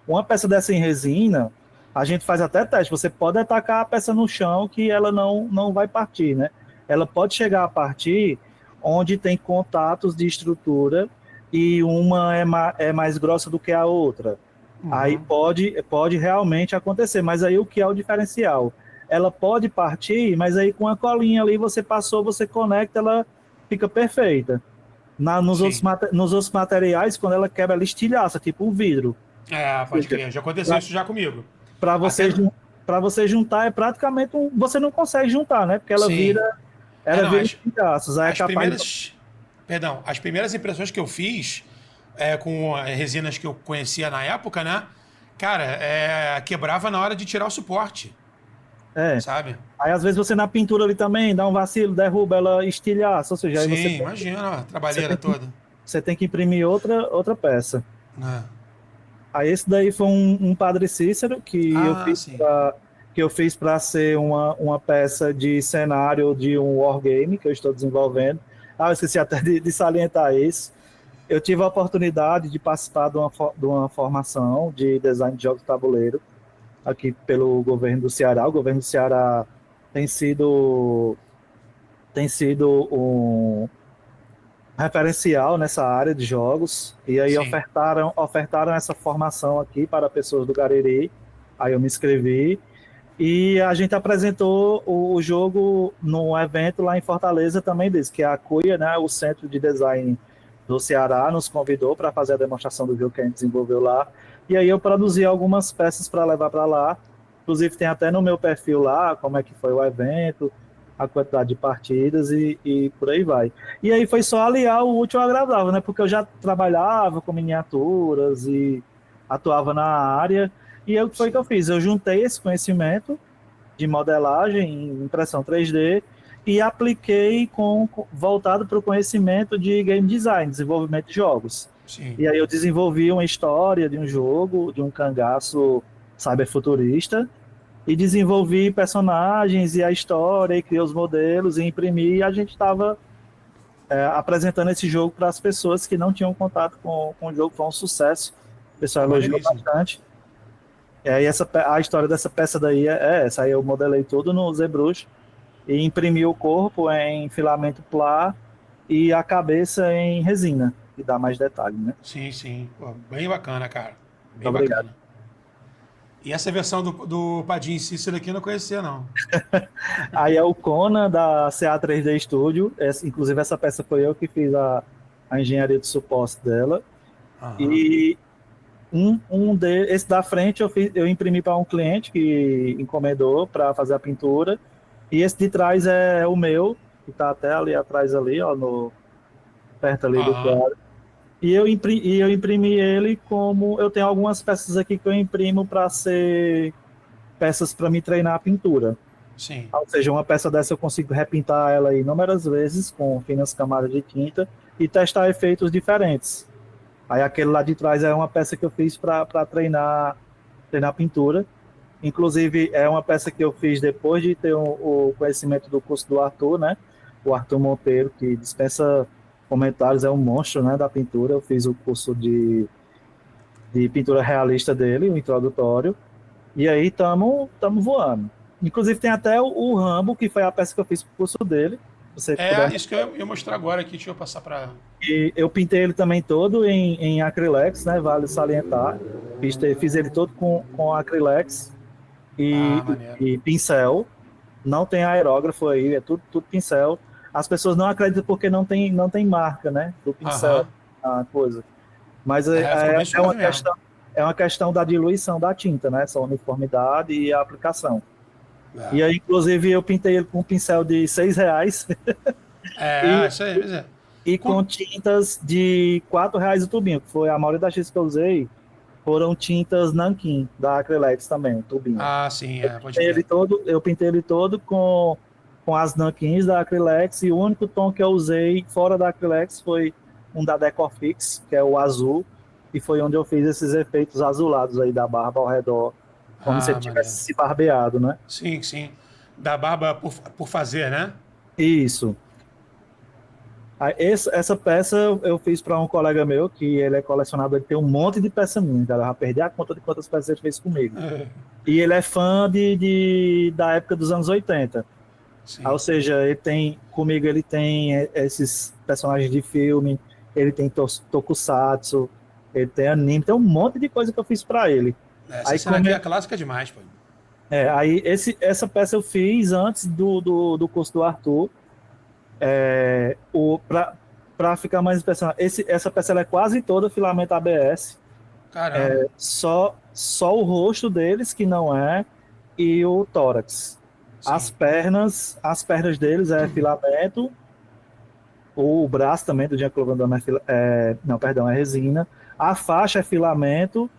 uma peça dessa em resina, a gente faz até teste. Você pode atacar a peça no chão que ela não vai partir, né? Ela pode chegar a partir onde tem contatos de estrutura e uma é mais grossa do que a outra. Aí pode realmente acontecer. Mas aí o que é o diferencial? Ela pode partir, mas aí com a colinha ali você passou, você conecta, ela fica perfeita. Nos outros materiais, quando ela quebra, ela estilhaça, tipo um vidro. Pode crer. Já aconteceu isso já comigo. Para você, você juntar, é praticamente você não consegue juntar, né? Porque ela vira estilhaços. Aí as primeiras impressões que eu fiz com resinas que eu conhecia na época, né? Cara, quebrava na hora de tirar o suporte. Sabe? Aí às vezes você na pintura ali também dá um vacilo, derruba, ela estilhaça, ou seja, aí você imagina, a trabalheira toda. Você tem que imprimir outra peça. Aí esse daí foi um Padre Cícero que eu fiz para ser uma peça de cenário de um wargame que eu estou desenvolvendo. Eu esqueci até de salientar isso. Eu tive a oportunidade de participar de uma formação de design de jogos de tabuleiro aqui pelo governo do Ceará. O governo do Ceará tem sido um referencial nessa área de jogos, e aí ofertaram essa formação aqui para pessoas do Cariri. Aí eu me inscrevi e a gente apresentou o jogo num evento lá em Fortaleza também desse, que é a CUIA, né, o Centro de Design do Ceará, nos convidou para fazer a demonstração do jogo que a gente desenvolveu lá. E aí eu produzi algumas peças para levar para lá. Inclusive tem até no meu perfil lá como é que foi o evento, a quantidade de partidas e por aí vai. E aí foi só aliar o útil ao agradável, né? Porque eu já trabalhava com miniaturas e atuava na área. E aí o que foi que eu fiz? Eu juntei esse conhecimento de modelagem, impressão 3D, e apliquei voltado para o conhecimento de game design, desenvolvimento de jogos. Sim. E aí eu desenvolvi uma história de um jogo, de um cangaço cyberfuturista, e desenvolvi personagens e a história, e criei os modelos, e imprimi, e a gente estava apresentando esse jogo para as pessoas que não tinham contato com o jogo. Foi um sucesso, o pessoal elogiou bastante. E aí a história dessa peça daí é essa. Aí eu modelei tudo no ZBrush e imprimi o corpo em filamento PLA e a cabeça em resina, que dá mais detalhe, né? Sim. Pô, bem bacana, cara. Bem Obrigado. Bacana. E essa versão do Padim Cícero aqui eu não conhecia, não. Aí é o Kona da CA 3D Studio. Inclusive essa peça foi eu que fiz a engenharia de suporte dela. E esse da frente eu imprimi para um cliente que encomendou para fazer a pintura. E esse de trás é o meu, que está até ali atrás, ali, ó, perto ali do quadro. E eu imprimi ele como... Eu tenho algumas peças aqui que eu imprimo para ser peças para me treinar a pintura. Sim. Ou seja, uma peça dessa eu consigo repintar ela inúmeras vezes com finas camadas de tinta e testar efeitos diferentes. Aí aquele lá de trás é uma peça que eu fiz para treinar pintura. Inclusive, é uma peça que eu fiz depois de ter o conhecimento do curso do Arthur, né? O Arthur Monteiro, que dispensa comentários, é um monstro, né, da pintura. Eu fiz o curso de pintura realista dele, o introdutório. E aí estamos voando. Inclusive, tem até o Rambo, que foi a peça que eu fiz pro curso dele. Isso que eu ia mostrar agora aqui, deixa eu passar para... E eu pintei ele também todo em acrylex, né? Vale salientar. Fiz ele todo com acrylex e pincel. Não tem aerógrafo aí, é tudo pincel. As pessoas não acreditam porque não tem marca, né? Do pincel, a coisa. Mas é uma questão da diluição da tinta, né? Essa uniformidade e a aplicação. E aí, inclusive, eu pintei ele com um pincel de R$6. Isso aí. E com tintas de R$4 o tubinho, que foi a maioria das tintas que eu usei, foram tintas Nankin, da Acrylex também, o tubinho. Sim, eu pintei ele todo com as Nankins da Acrylex, e o único tom que eu usei fora da Acrylex foi um da Decofix, que é o azul, e foi onde eu fiz esses efeitos azulados aí da barba ao redor, como se ele tivesse se barbeado, né? Sim. Da barba por fazer, né? Isso. Aí, essa peça eu fiz para um colega meu, que ele é colecionador, ele tem um monte de peça minha, cara. Eu já perdi a conta de quantas peças ele fez comigo. E ele é fã da época dos anos 80. Sim. Ou seja, comigo ele tem esses personagens de filme, ele tem tokusatsu, ele tem anime, tem um monte de coisa que eu fiz para ele. Essa cena aqui é clássica demais, pô. Aí essa peça eu fiz antes do curso do Arthur. Para ficar mais impressionado, essa peça ela é quase toda filamento ABS. Caramba. Só o rosto deles que não é, e o tórax. As pernas deles é filamento. O braço também do Jean-Claude Van Damme é resina. A faixa é filamento.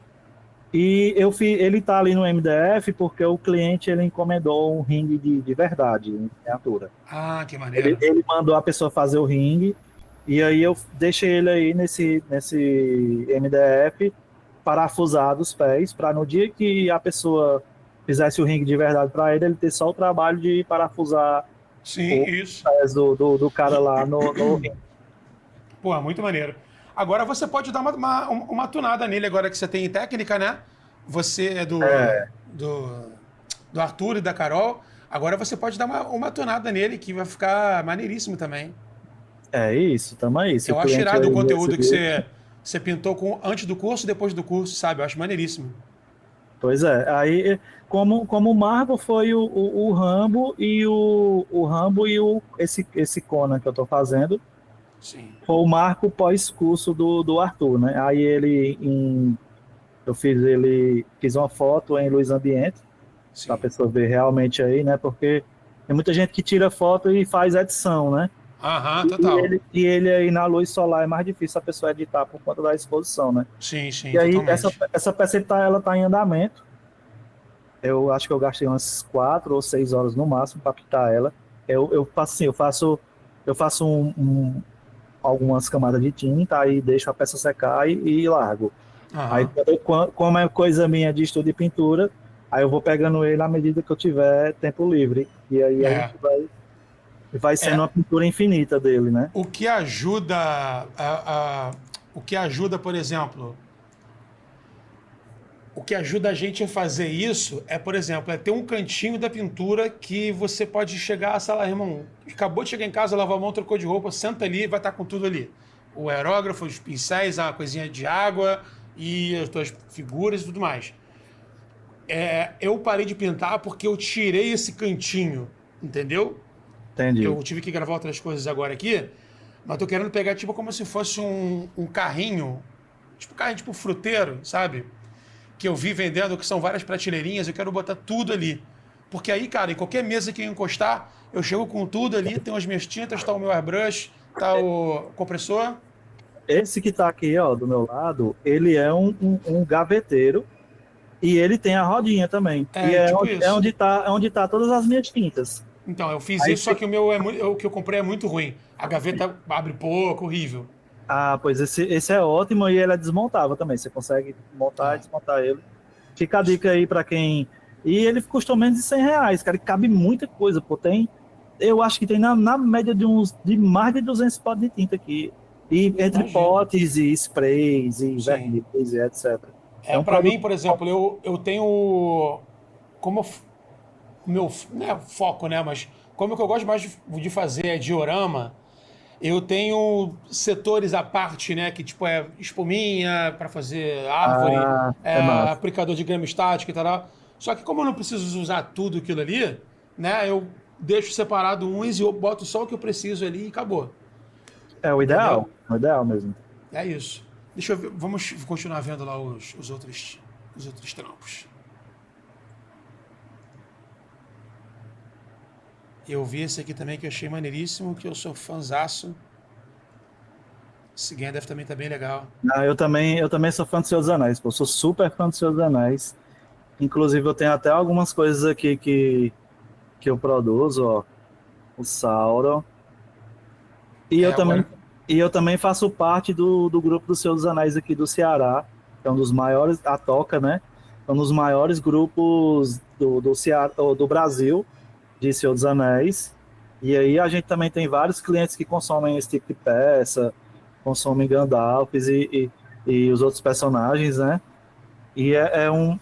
E ele tá ali no MDF porque o cliente ele encomendou um ringue de verdade, em miniatura. Ah, que maneiro. Ele mandou a pessoa fazer o ringue, e aí eu deixei ele aí nesse MDF parafusado os pés, para no dia que a pessoa fizesse o ringue de verdade para ele ter só o trabalho de parafusar os pés do cara lá no ringue. Pô, muito maneiro. Agora você pode dar uma tunada nele, agora que você tem técnica, né? Você é do Arthur e da Carol. Agora você pode dar uma tunada nele, que vai ficar maneiríssimo também. É isso, tamo aí. Eu acho irado o conteúdo que você pintou antes do curso e depois do curso, sabe? Eu acho maneiríssimo. Pois é. Aí, como o Marvel foi o Rambo e esse Conan que eu tô fazendo. Sim. Foi o marco pós-curso do Arthur, né? Aí eu fiz uma foto em luz ambiente, para a pessoa ver realmente aí, né? Porque tem muita gente que tira foto e faz edição, né? Aham, total. E ele aí na luz solar é mais difícil a pessoa editar por conta da exposição, né? Sim, e aí essa peça ela tá em andamento. Eu acho que eu gastei umas 4 ou 6 horas no máximo para pintar ela. Eu faço algumas camadas de tinta, aí deixo a peça secar e largo. Aí, como é coisa minha de estudo de pintura, aí eu vou pegando ele à medida que eu tiver tempo livre. E aí a gente vai sendo uma pintura infinita dele, né? O que ajuda, por exemplo, o que ajuda a gente a fazer isso é, por exemplo, ter um cantinho da pintura que você pode chegar, sei lá, irmão, acabou de chegar em casa, lavou a mão, trocou de roupa, senta ali e vai estar com tudo ali. O aerógrafo, os pincéis, a coisinha de água e as tuas figuras e tudo mais. Eu parei de pintar porque eu tirei esse cantinho, entendeu? Entendi. Eu tive que gravar outras coisas agora aqui, mas tô querendo pegar tipo como se fosse um carrinho, tipo fruteiro, sabe? Que eu vi vendendo, que são várias prateleirinhas, eu quero botar tudo ali. Porque aí, cara, em qualquer mesa que eu encostar, eu chego com tudo ali, tem as minhas tintas, tá o meu airbrush, tá o compressor. Esse que tá aqui, ó, do meu lado, ele é um gaveteiro e ele tem a rodinha também. Onde tá todas as minhas tintas. Então, eu fiz isso, só que o que eu comprei é muito ruim. A gaveta abre pouco, horrível. Ah, pois esse é ótimo e ele é desmontável também. Você consegue montar e desmontar ele. Fica a dica aí pra quem... E ele custou menos de R$100, cara. E cabe muita coisa, pô. Eu acho que tem na média de mais de 200 potes de tinta aqui. E entre potes e sprays e verniz e etc. Pra mim, por exemplo, eu tenho... Como meu... Não é foco, né? Mas como que eu gosto mais de fazer é diorama... Eu tenho setores à parte, né? Que tipo é espuminha para fazer árvore, aplicador de grama estática e tal. Só que como eu não preciso usar tudo aquilo ali, né? Eu deixo separado uns e eu boto só o que eu preciso ali e acabou. É o ideal. Entendeu? O ideal mesmo. É isso. Deixa eu ver. Vamos continuar vendo lá os outros trampos. Eu vi esse aqui também que eu achei maneiríssimo, que eu sou fãzaço. Esse Gandalf também tá bem legal. Eu também sou fã do Senhor dos Anéis, pô. Eu sou super fã do Senhor dos Anéis. Inclusive eu tenho até algumas coisas aqui que eu produzo, ó. O Sauron. E eu também faço parte do grupo do Senhor dos Anéis aqui do Ceará, que é um dos maiores, a Toca, né? É um dos maiores grupos do Ceará, do Brasil, de Senhor dos Anéis. E aí a gente também tem vários clientes que consomem esse tipo de peça, consomem Gandalfs e os outros personagens, né? E é uma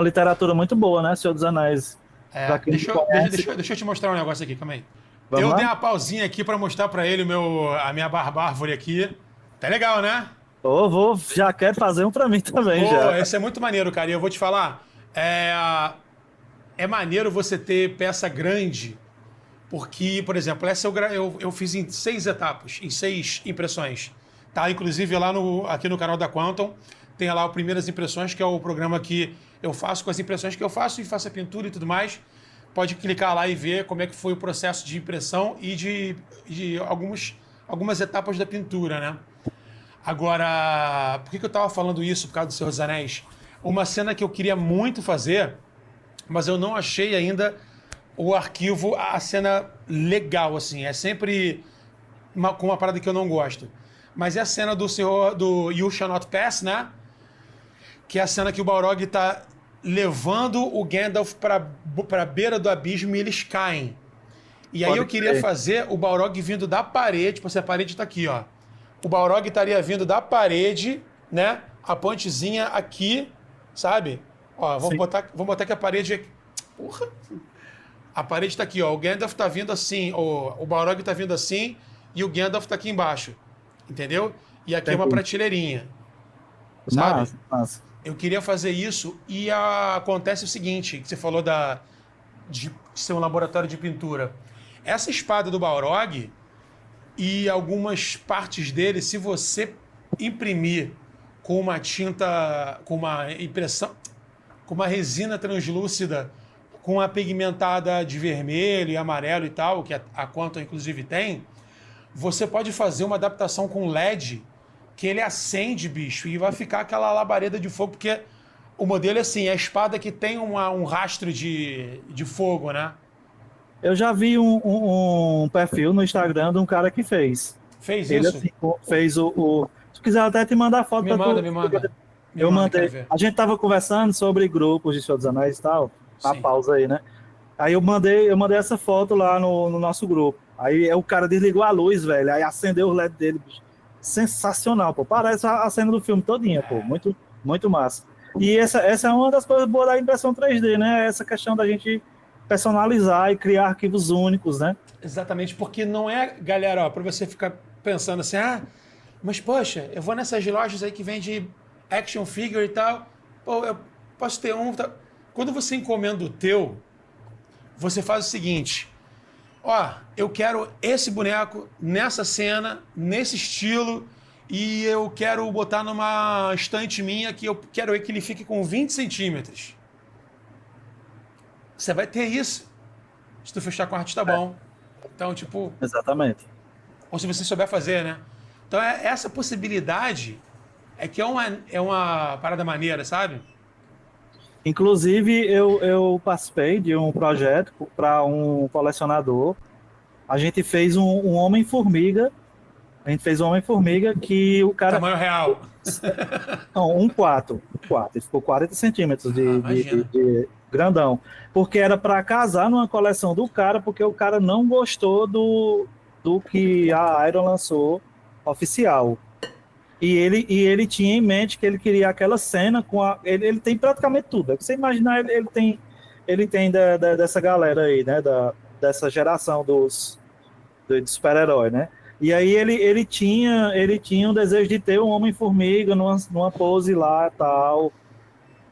literatura muito boa, né? Senhor dos Anéis. Pra quem não conhece, Deixa eu te mostrar um negócio aqui, calma aí. vamos Eu dei lá? uma pausinha aqui pra mostrar pra ele a minha barbárvore aqui. Tá legal, né? Já quero fazer um pra mim também, Pô, já. esse é muito maneiro, cara. E eu vou te falar, é maneiro você ter peça grande, porque, por exemplo, essa eu fiz em 6 etapas, em 6 impressões. Tá? Inclusive aqui no canal da Quantum, tem lá o Primeiras Impressões, que é o programa que eu faço com as impressões que eu faço e faço a pintura e tudo mais. Pode clicar lá e ver como é que foi o processo de impressão e de algumas etapas da pintura, né? Agora, por que eu estava falando isso por causa do Senhor dos Anéis? Uma cena que eu queria muito fazer, mas eu não achei ainda o arquivo, a cena legal, assim. É sempre com uma parada que eu não gosto. Mas é a cena do You Shall Not Pass, né? Que é a cena que o Balrog tá levando o Gandalf pra beira do abismo e eles caem. E aí Pode eu queria crer. fazer o Balrog vindo da parede, tipo assim, a parede tá aqui, ó. O Balrog estaria vindo da parede, né? A pontezinha aqui, sabe? Ó, Sim. vamos botar que a parede é... Porra! A parede tá aqui, ó. O Gandalf tá vindo assim, o Balrog tá vindo assim e o Gandalf tá aqui embaixo. Entendeu? E aqui é uma Entendi. prateleirinha, sabe? Massa, massa. Eu queria fazer isso e acontece o seguinte, que você falou de ser um laboratório de pintura. Essa espada do Balrog e algumas partes dele, se você imprimir com uma tinta, com uma impressão, com uma resina translúcida, com a pigmentada de vermelho e amarelo e tal, que a Quantum inclusive tem, você pode fazer uma adaptação com LED que ele acende, bicho, e vai ficar aquela labareda de fogo, porque o modelo é assim, é a espada que tem um rastro de fogo, né? Eu já vi um perfil no Instagram de um cara que fez. Fez Ele isso? assim, fez Se quiser até te mandar foto Me pra manda, tu. me manda. Me Eu manda, quero mandei. ver. A gente tava conversando sobre grupos de Senhor dos Anéis e tal. Na Sim. pausa aí, né? Aí eu mandei essa foto lá no nosso grupo. Aí o cara desligou a luz, velho. Aí acendeu o LED dele, bicho. Sensacional, pô. Parece a cena do filme todinha, pô. Muito, muito massa. E essa é uma das coisas boas da impressão 3D, né? Essa questão da gente personalizar e criar arquivos únicos, né? Exatamente, porque não é, galera, ó, pra você ficar pensando assim, mas poxa, eu vou nessas lojas aí que vende action figure e tal, pô, eu posso ter um, tá? Quando você encomenda o teu, você faz o seguinte, ó, eu quero esse boneco nessa cena, nesse estilo, e eu quero botar numa estante minha que eu quero que ele fique com 20 centímetros. Você vai ter isso. Se tu fechar com arte, tá bom. Então, tipo, Exatamente. ou se você souber fazer, né? Então, essa possibilidade que é uma parada maneira, sabe? Inclusive, eu participei de um projeto para um colecionador. A gente fez um Homem-Formiga. A gente fez um Homem-Formiga que o cara. Tamanho real. Não, um quarto. Ele ficou 40 centímetros Imagina. de grandão. Porque era para casar numa coleção do cara, porque o cara não gostou do que a Iron lançou oficial. E ele tinha em mente que ele queria aquela cena com a. Ele tem praticamente tudo. É que você imaginar, ele tem dessa galera aí, né? Dessa geração dos super-heróis, né? E aí ele tinha um desejo de ter um Homem-Formiga numa pose lá e tal,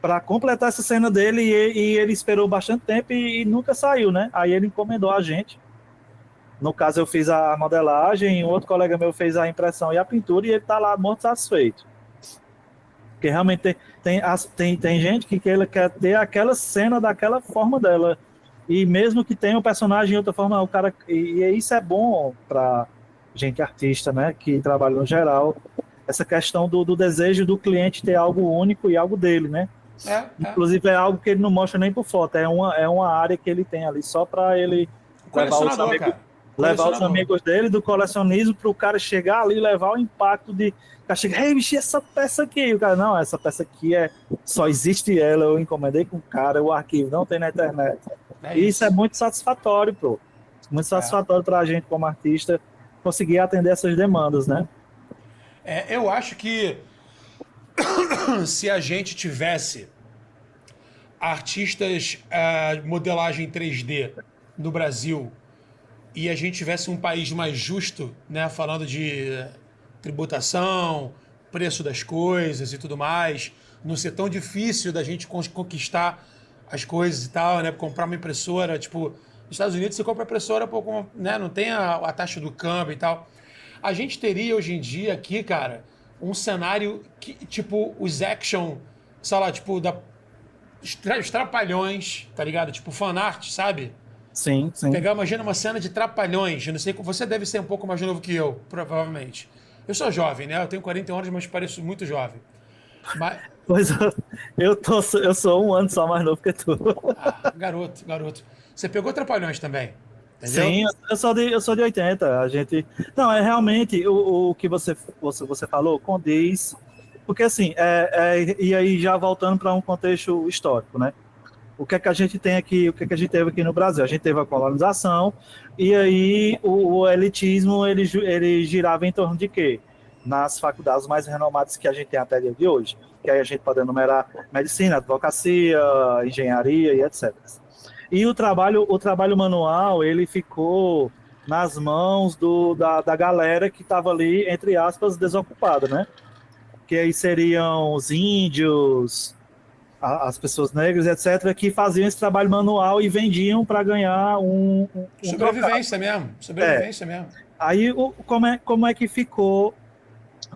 para completar essa cena dele, e ele esperou bastante tempo e nunca saiu, né? Aí ele encomendou a gente. No caso, eu fiz a modelagem, um outro colega meu fez a impressão e a pintura, e ele tá lá muito satisfeito. Porque realmente tem gente que quer ter aquela cena daquela forma dela. E mesmo que tenha o personagem de outra forma, o cara. E isso é bom para gente artista, né? Que trabalha no geral. Essa questão do desejo do cliente ter algo único e algo dele, né? Inclusive é algo que ele não mostra nem por foto, é uma área que ele tem ali só para ele Colecionador, cara. levar os amigos dele do colecionismo para o cara chegar ali e levar o impacto de. O cara chega, ei, bicho, essa peça aqui. O cara, não, essa peça aqui só existe ela, eu encomendei com o cara, o arquivo não tem na internet. E isso é muito satisfatório, pô. Muito satisfatório para a gente, como artista, conseguir atender essas demandas, né? Eu acho que se a gente tivesse artistas de modelagem 3D no Brasil e a gente tivesse um país mais justo, né, falando de tributação, preço das coisas e tudo mais, não ser tão difícil da gente conquistar as coisas e tal, né, comprar uma impressora, tipo, nos Estados Unidos você compra impressora, pô, né, não tem a taxa do câmbio e tal. A gente teria hoje em dia aqui, cara, um cenário que, tipo, os action, sei lá, tipo, os Trapalhões, tá ligado? Tipo, fanart, sabe? Sim, sim. Imagina uma cena de Trapalhões. Eu não sei, você deve ser um pouco mais novo que eu, provavelmente. Eu sou jovem, né? Eu tenho 41 anos, mas pareço muito jovem. Mas, Pois eu sou um ano só mais novo que tu. garoto, garoto. Você pegou Trapalhões também, entendeu? Sim, eu sou de 80. A gente. Não, é realmente o que você falou condiz. Porque assim, e aí já voltando para um contexto histórico, né? O que é que a gente tem aqui, o que é que a gente teve aqui no Brasil? A gente teve a colonização, e aí o elitismo ele girava em torno de quê? Nas faculdades mais renomadas que a gente tem até o dia de hoje. Que aí a gente pode enumerar medicina, advocacia, engenharia e etc. E o trabalho manual, ele ficou nas mãos da galera que estava ali, entre aspas, desocupada, né? Que aí seriam os índios, as pessoas negras, etc., que faziam esse trabalho manual e vendiam para ganhar um trocado. Sobrevivência mesmo, É. sobrevivência mesmo. Aí, como é que ficou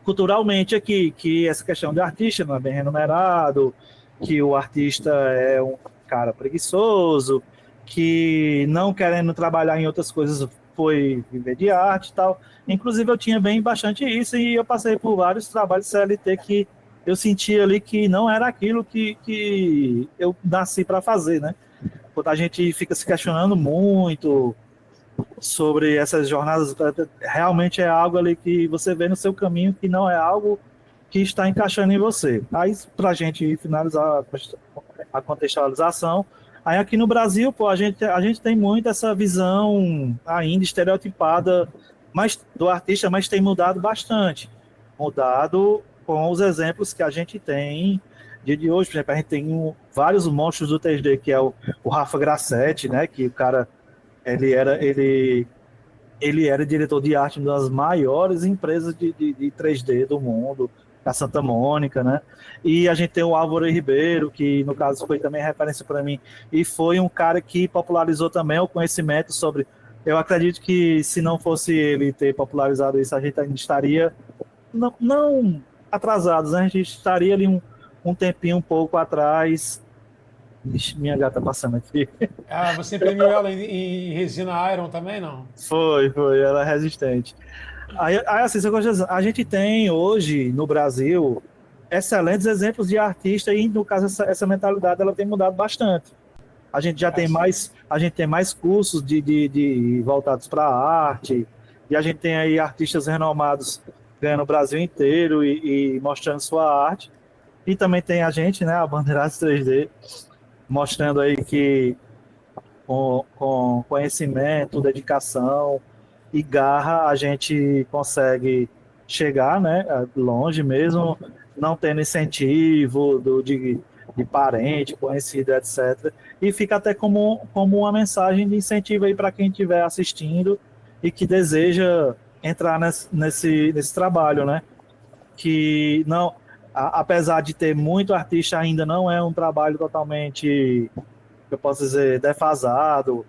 culturalmente aqui, que essa questão de artista não é bem remunerado, que o artista é um cara preguiçoso, que não querendo trabalhar em outras coisas foi viver de arte e tal. Inclusive eu tinha bem bastante isso e eu passei por vários trabalhos CLT que eu sentia ali que não era aquilo que eu nasci para fazer, né? Quando a gente fica se questionando muito sobre essas jornadas, realmente é algo ali que você vê no seu caminho que não é algo que está encaixando em você. Aí, para a gente finalizar a contextualização, aí aqui no Brasil, pô, a gente tem muito essa visão ainda estereotipada do artista, mas tem mudado bastante. Mudado com os exemplos que a gente tem de hoje. Por exemplo, a gente tem vários monstros do 3D, que é o Rafa Grassetti, né, que o cara ele era diretor de arte de uma das maiores empresas de 3D do mundo, a Santa Mônica, né? E a gente tem o Álvaro Ribeiro, que no caso foi também referência para mim, e foi um cara que popularizou também o conhecimento sobre. Eu acredito que se não fosse ele ter popularizado isso, a gente ainda estaria não atrasados, né? A gente estaria ali um tempinho um pouco atrás. Ixi, minha gata passando aqui. Você imprimiu ela em resina Iron também, não? Foi, ela é resistente. Aí assim, a gente tem hoje no Brasil excelentes exemplos de artistas e no caso essa mentalidade ela tem mudado bastante. A gente já tem mais cursos de voltados para a arte, e a gente tem aí artistas renomados ganhando o Brasil inteiro e mostrando sua arte. E também tem a gente, né, a Bandeirantes 3D, mostrando aí que com conhecimento, dedicação e garra a gente consegue chegar, né, longe mesmo, não tendo incentivo de parente, conhecido, etc. E fica até como uma mensagem de incentivo aí para quem estiver assistindo e que deseja entrar nesse trabalho, né? Que não, apesar de ter muito artista, ainda não é um trabalho totalmente, eu posso dizer, defasado.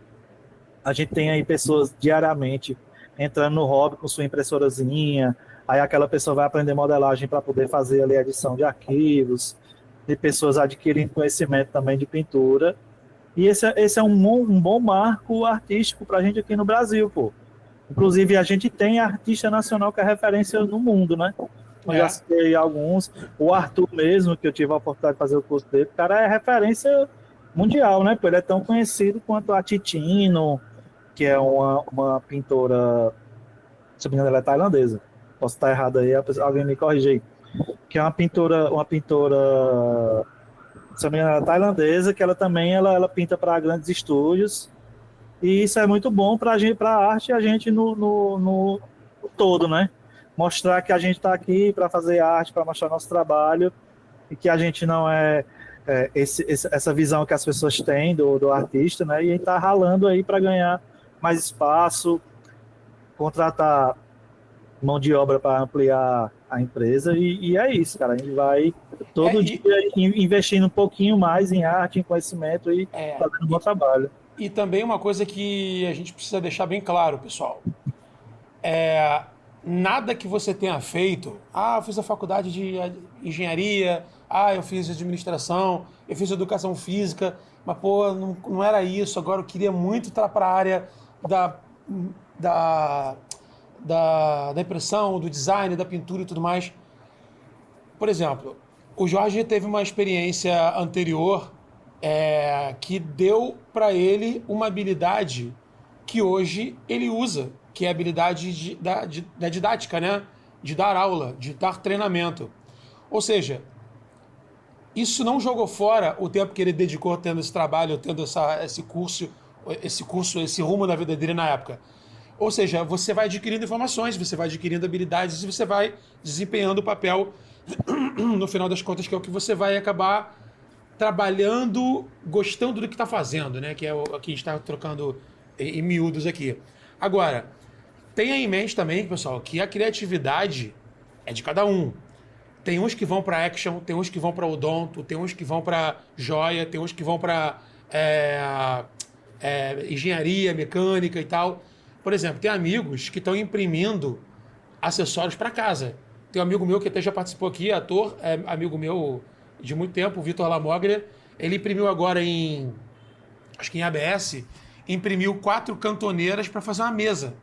A gente tem aí pessoas diariamente entrando no hobby com sua impressorazinha, aí aquela pessoa vai aprender modelagem para poder fazer ali a edição de arquivos, de pessoas adquirindo conhecimento também de pintura. E esse é um bom marco artístico para a gente aqui no Brasil, pô. Inclusive, a gente tem artista nacional que é referência no mundo, né? Eu já citei alguns. O Arthur mesmo, que eu tive a oportunidade de fazer o curso dele, o cara é referência mundial, né? Ele é tão conhecido quanto a Titino, que é uma pintora, se não me engano, ela é tailandesa. Posso estar errado aí, alguém me corrige aí. Que é uma pintora se não me engano, ela é tailandesa, que ela também ela pinta para grandes estúdios. E isso é muito bom para a gente, para a arte, a gente no todo, né? Mostrar que a gente está aqui para fazer arte, para mostrar nosso trabalho, e que a gente não essa visão que as pessoas têm do artista, né? E a gente está ralando aí para ganhar mais espaço, contratar mão de obra para ampliar a empresa, e é isso, cara. A gente vai todo dia investindo um pouquinho mais em arte, em conhecimento e fazendo um bom trabalho. E também uma coisa que a gente precisa deixar bem claro, pessoal. Nada que você tenha feito, eu fiz a faculdade de engenharia, eu fiz administração, eu fiz educação física, mas, pô, não era isso. Agora eu queria muito entrar para a área da impressão, do design, da pintura e tudo mais. Por exemplo, o Jorge teve uma experiência anterior que deu para ele uma habilidade que hoje ele usa, que é a habilidade da didática, né? De dar aula, de dar treinamento. Ou seja, isso não jogou fora o tempo que ele dedicou tendo esse trabalho, tendo esse curso, esse rumo na vida dele na época. Ou seja, você vai adquirindo informações, você vai adquirindo habilidades e você vai desempenhando o papel, no final das contas, que é o que você vai acabar trabalhando, gostando do que está fazendo, né? Que é o que a gente está trocando em miúdos aqui. Agora, tenha em mente também, pessoal, que a criatividade é de cada um. Tem uns que vão para action, tem uns que vão para odonto, tem uns que vão para joia, tem uns que vão para engenharia, mecânica e tal. Por exemplo, tem amigos que estão imprimindo acessórios para casa. Tem um amigo meu que até já participou aqui, ator, amigo meu de muito tempo, o Vitor Lamoglia. Ele imprimiu agora acho que em ABS, imprimiu 4 cantoneiras para fazer uma mesa.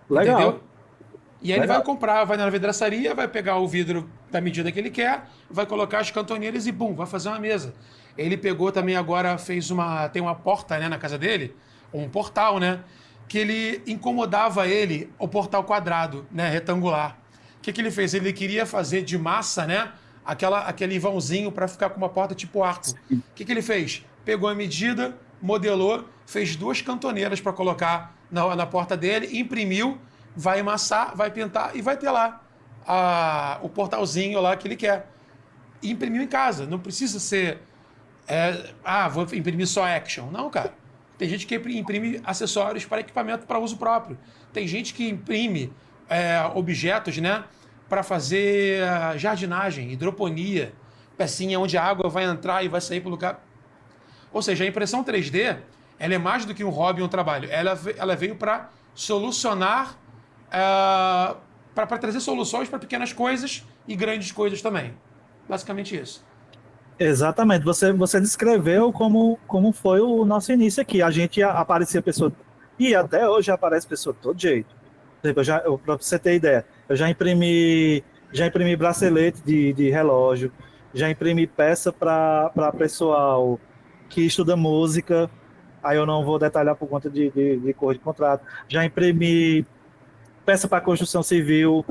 Legal. Entendeu? E aí ele vai comprar, vai na vidraçaria, vai pegar o vidro da medida que ele quer, vai colocar as cantoneiras e, bum, vai fazer uma mesa. Ele pegou também agora, tem uma porta, né, na casa dele, um portal, né, que ele incomodava ele, o portal quadrado, né, retangular. O que ele fez? Ele queria fazer de massa, né, aquele vãozinho para ficar com uma porta tipo arco. O que ele fez? Pegou a medida, modelou, fez 2 cantoneiras para colocar na porta dele, imprimiu, vai amassar, vai pintar e vai ter lá o portalzinho lá que ele quer. E imprimiu em casa. Não precisa ser vou imprimir só action. Não, cara. Tem gente que imprime acessórios para equipamento para uso próprio. Tem gente que imprime objetos, né, para fazer jardinagem, hidroponia, pecinha onde a água vai entrar e vai sair para o lugar. Ou seja, a impressão 3D, ela é mais do que um hobby, um trabalho. Ela veio para solucionar, para trazer soluções para pequenas coisas e grandes coisas também. Basicamente isso. Exatamente. Você descreveu como foi o nosso início aqui. A gente aparecia pessoa, e até hoje aparece pessoa de todo jeito. Para você ter ideia, eu já imprimi bracelete de relógio, já imprimi peça para pessoal que estuda música, aí eu não vou detalhar por conta de cor de contrato. Já imprimi peça para construção civil,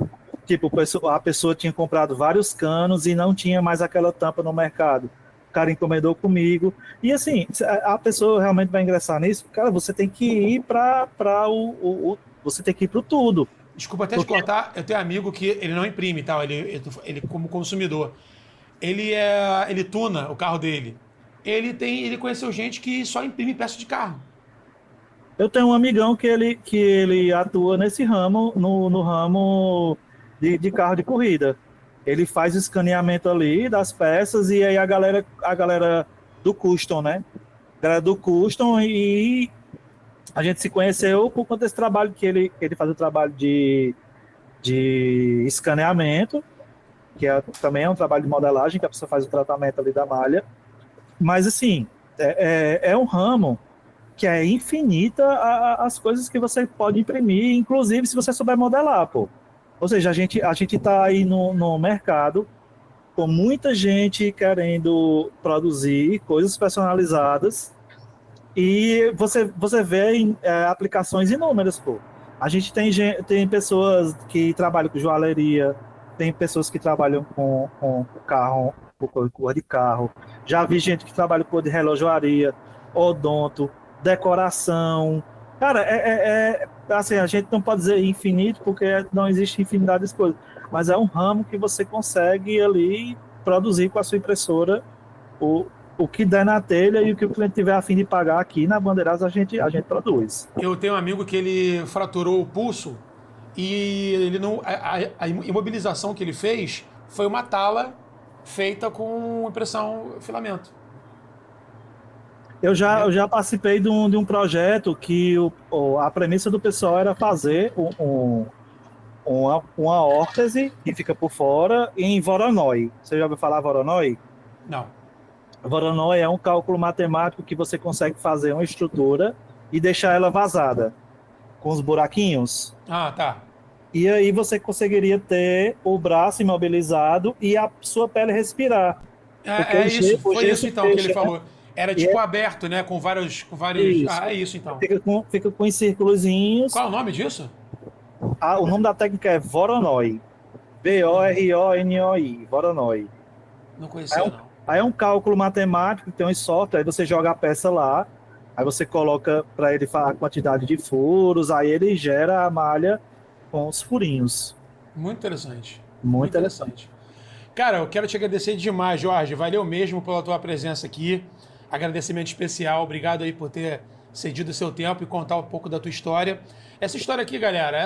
tipo, a pessoa tinha comprado vários canos e não tinha mais aquela tampa no mercado. O cara encomendou comigo. E assim, a pessoa realmente vai ingressar nisso, cara, você tem que ir você tem que ir para o tudo. Desculpa até te cortar, eu tenho um amigo que ele não imprime, tal, ele como consumidor, ele tuna o carro dele. Ele conheceu gente que só imprime peça de carro. Eu tenho um amigão que ele atua nesse ramo, no ramo de carro de corrida. Ele faz o escaneamento ali das peças e aí a galera do custom, né? A galera do custom, e a gente se conheceu por conta desse trabalho que ele faz o trabalho de escaneamento, que também é um trabalho de modelagem, que a pessoa faz o tratamento ali da malha. Mas, assim, é um ramo que é infinita as coisas que você pode imprimir, inclusive se você souber modelar, pô. Ou seja, a gente está aí no mercado com muita gente querendo produzir coisas personalizadas e você vê aplicações inúmeras, pô. A gente tem pessoas que trabalham com joalheria, tem pessoas que trabalham com carro, com cor de carro. Já vi gente que trabalha com cor de relojoaria, odonto, decoração. Cara, assim, a gente não pode dizer infinito, porque não existe infinidade de coisas. Mas é um ramo que você consegue ali produzir com a sua impressora o que der na telha e o que o cliente tiver a fim de pagar aqui na Bandeirantes a gente produz. Eu tenho um amigo que ele fraturou o pulso e ele não, a imobilização que ele fez foi uma tala feita com impressão filamento. Eu já participei de um projeto que a premissa do pessoal era fazer uma órtese que fica por fora em Voronoi. Você já ouviu falar Voronoi? Não. Voronoi é um cálculo matemático que você consegue fazer uma estrutura e deixar ela vazada, com os buraquinhos. Ah, tá. E aí você conseguiria ter o braço imobilizado e a sua pele respirar. Foi isso então que ele falou. Era tipo aberto, né? Com vários. Isso. Ah, é isso então. Fica com os círculozinhos. Qual é o nome disso? O nome da técnica é Voronoi. Voronoi. Voronoi. Não conhecia, não. Aí é um cálculo matemático, tem um software, aí você joga a peça lá, aí você coloca para ele a quantidade de furos, aí ele gera a malha com os furinhos. Muito interessante. Muito interessante. Cara, eu quero te agradecer demais, Jorge. Valeu mesmo pela tua presença aqui. Agradecimento especial. Obrigado aí por ter cedido o seu tempo e contar um pouco da tua história. Essa história aqui, galera,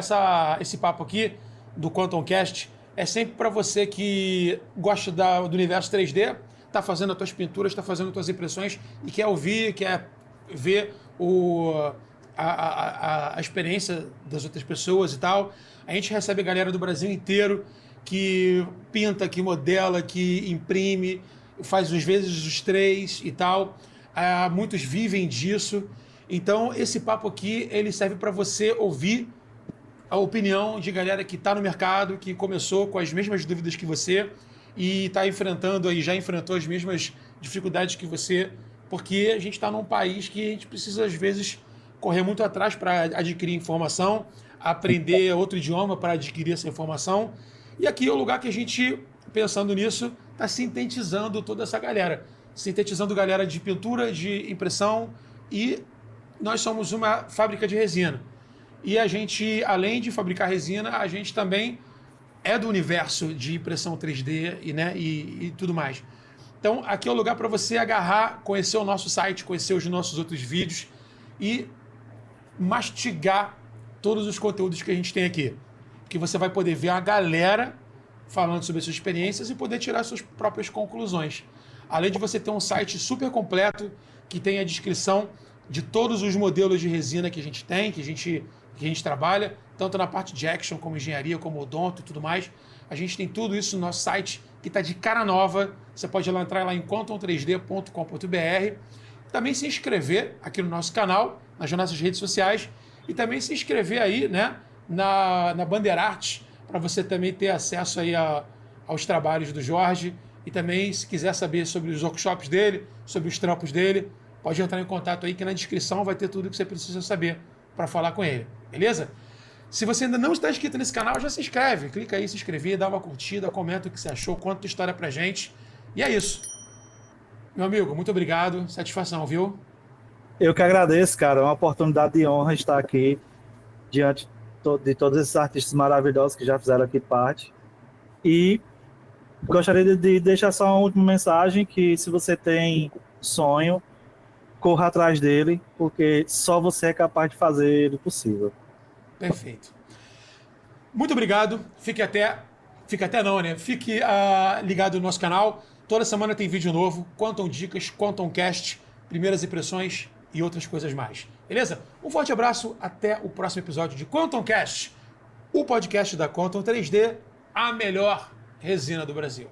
esse papo aqui do QuantumCast é sempre para você que gosta do universo 3D, tá fazendo as tuas pinturas, tá fazendo as tuas impressões e quer ouvir, quer ver a experiência das outras pessoas e tal. A gente recebe a galera do Brasil inteiro que pinta, que modela, que imprime, faz às vezes os 3 e tal. Muitos vivem disso. Então, esse papo aqui, ele serve para você ouvir a opinião de galera que está no mercado, que começou com as mesmas dúvidas que você e está enfrentando aí, já enfrentou as mesmas dificuldades que você, porque a gente está num país que a gente precisa, às vezes, correr muito atrás para adquirir informação, aprender outro idioma para adquirir essa informação. E aqui é o lugar que a gente, pensando nisso, está sintetizando toda essa galera. Sintetizando galera de pintura, de impressão, e nós somos uma fábrica de resina. E a gente, além de fabricar resina, a gente também é do universo de impressão 3D e tudo mais. Então, aqui é o lugar para você agarrar, conhecer o nosso site, conhecer os nossos outros vídeos e mastigar todos os conteúdos que a gente tem aqui. Que você vai poder ver a galera falando sobre suas experiências e poder tirar suas próprias conclusões. Além de você ter um site super completo, que tem a descrição de todos os modelos de resina que a gente tem, que a gente trabalha, tanto na parte de action, como engenharia, como odonto e tudo mais. A gente tem tudo isso no nosso site, que está de cara nova. Você pode entrar lá em quantum3d.com.br. Também se inscrever aqui no nosso canal, nas nossas redes sociais, e também se inscrever aí, né, na Bandeirantes, para você também ter acesso aí aos trabalhos do Jorge. E também, se quiser saber sobre os workshops dele, sobre os trampos dele, pode entrar em contato aí, que na descrição vai ter tudo que você precisa saber para falar com ele, beleza? Se você ainda não está inscrito nesse canal, já se inscreve. Clica aí, se inscrever, dá uma curtida, comenta o que você achou, conta a tua história pra gente. E é isso. Meu amigo, muito obrigado. Satisfação, viu? Eu que agradeço, cara. É uma oportunidade de honra estar aqui diante de todos esses artistas maravilhosos que já fizeram aqui parte. E gostaria de deixar só uma última mensagem, que se você tem sonho, corra atrás dele, porque só você é capaz de fazer o possível. Perfeito. Muito obrigado. Fique ligado no nosso canal. Toda semana tem vídeo novo, Quantum Dicas, QuantumCast, primeiras impressões e outras coisas mais. Beleza? Um forte abraço, até o próximo episódio de QuantumCast, o podcast da Quantum 3D, a melhor resina do Brasil.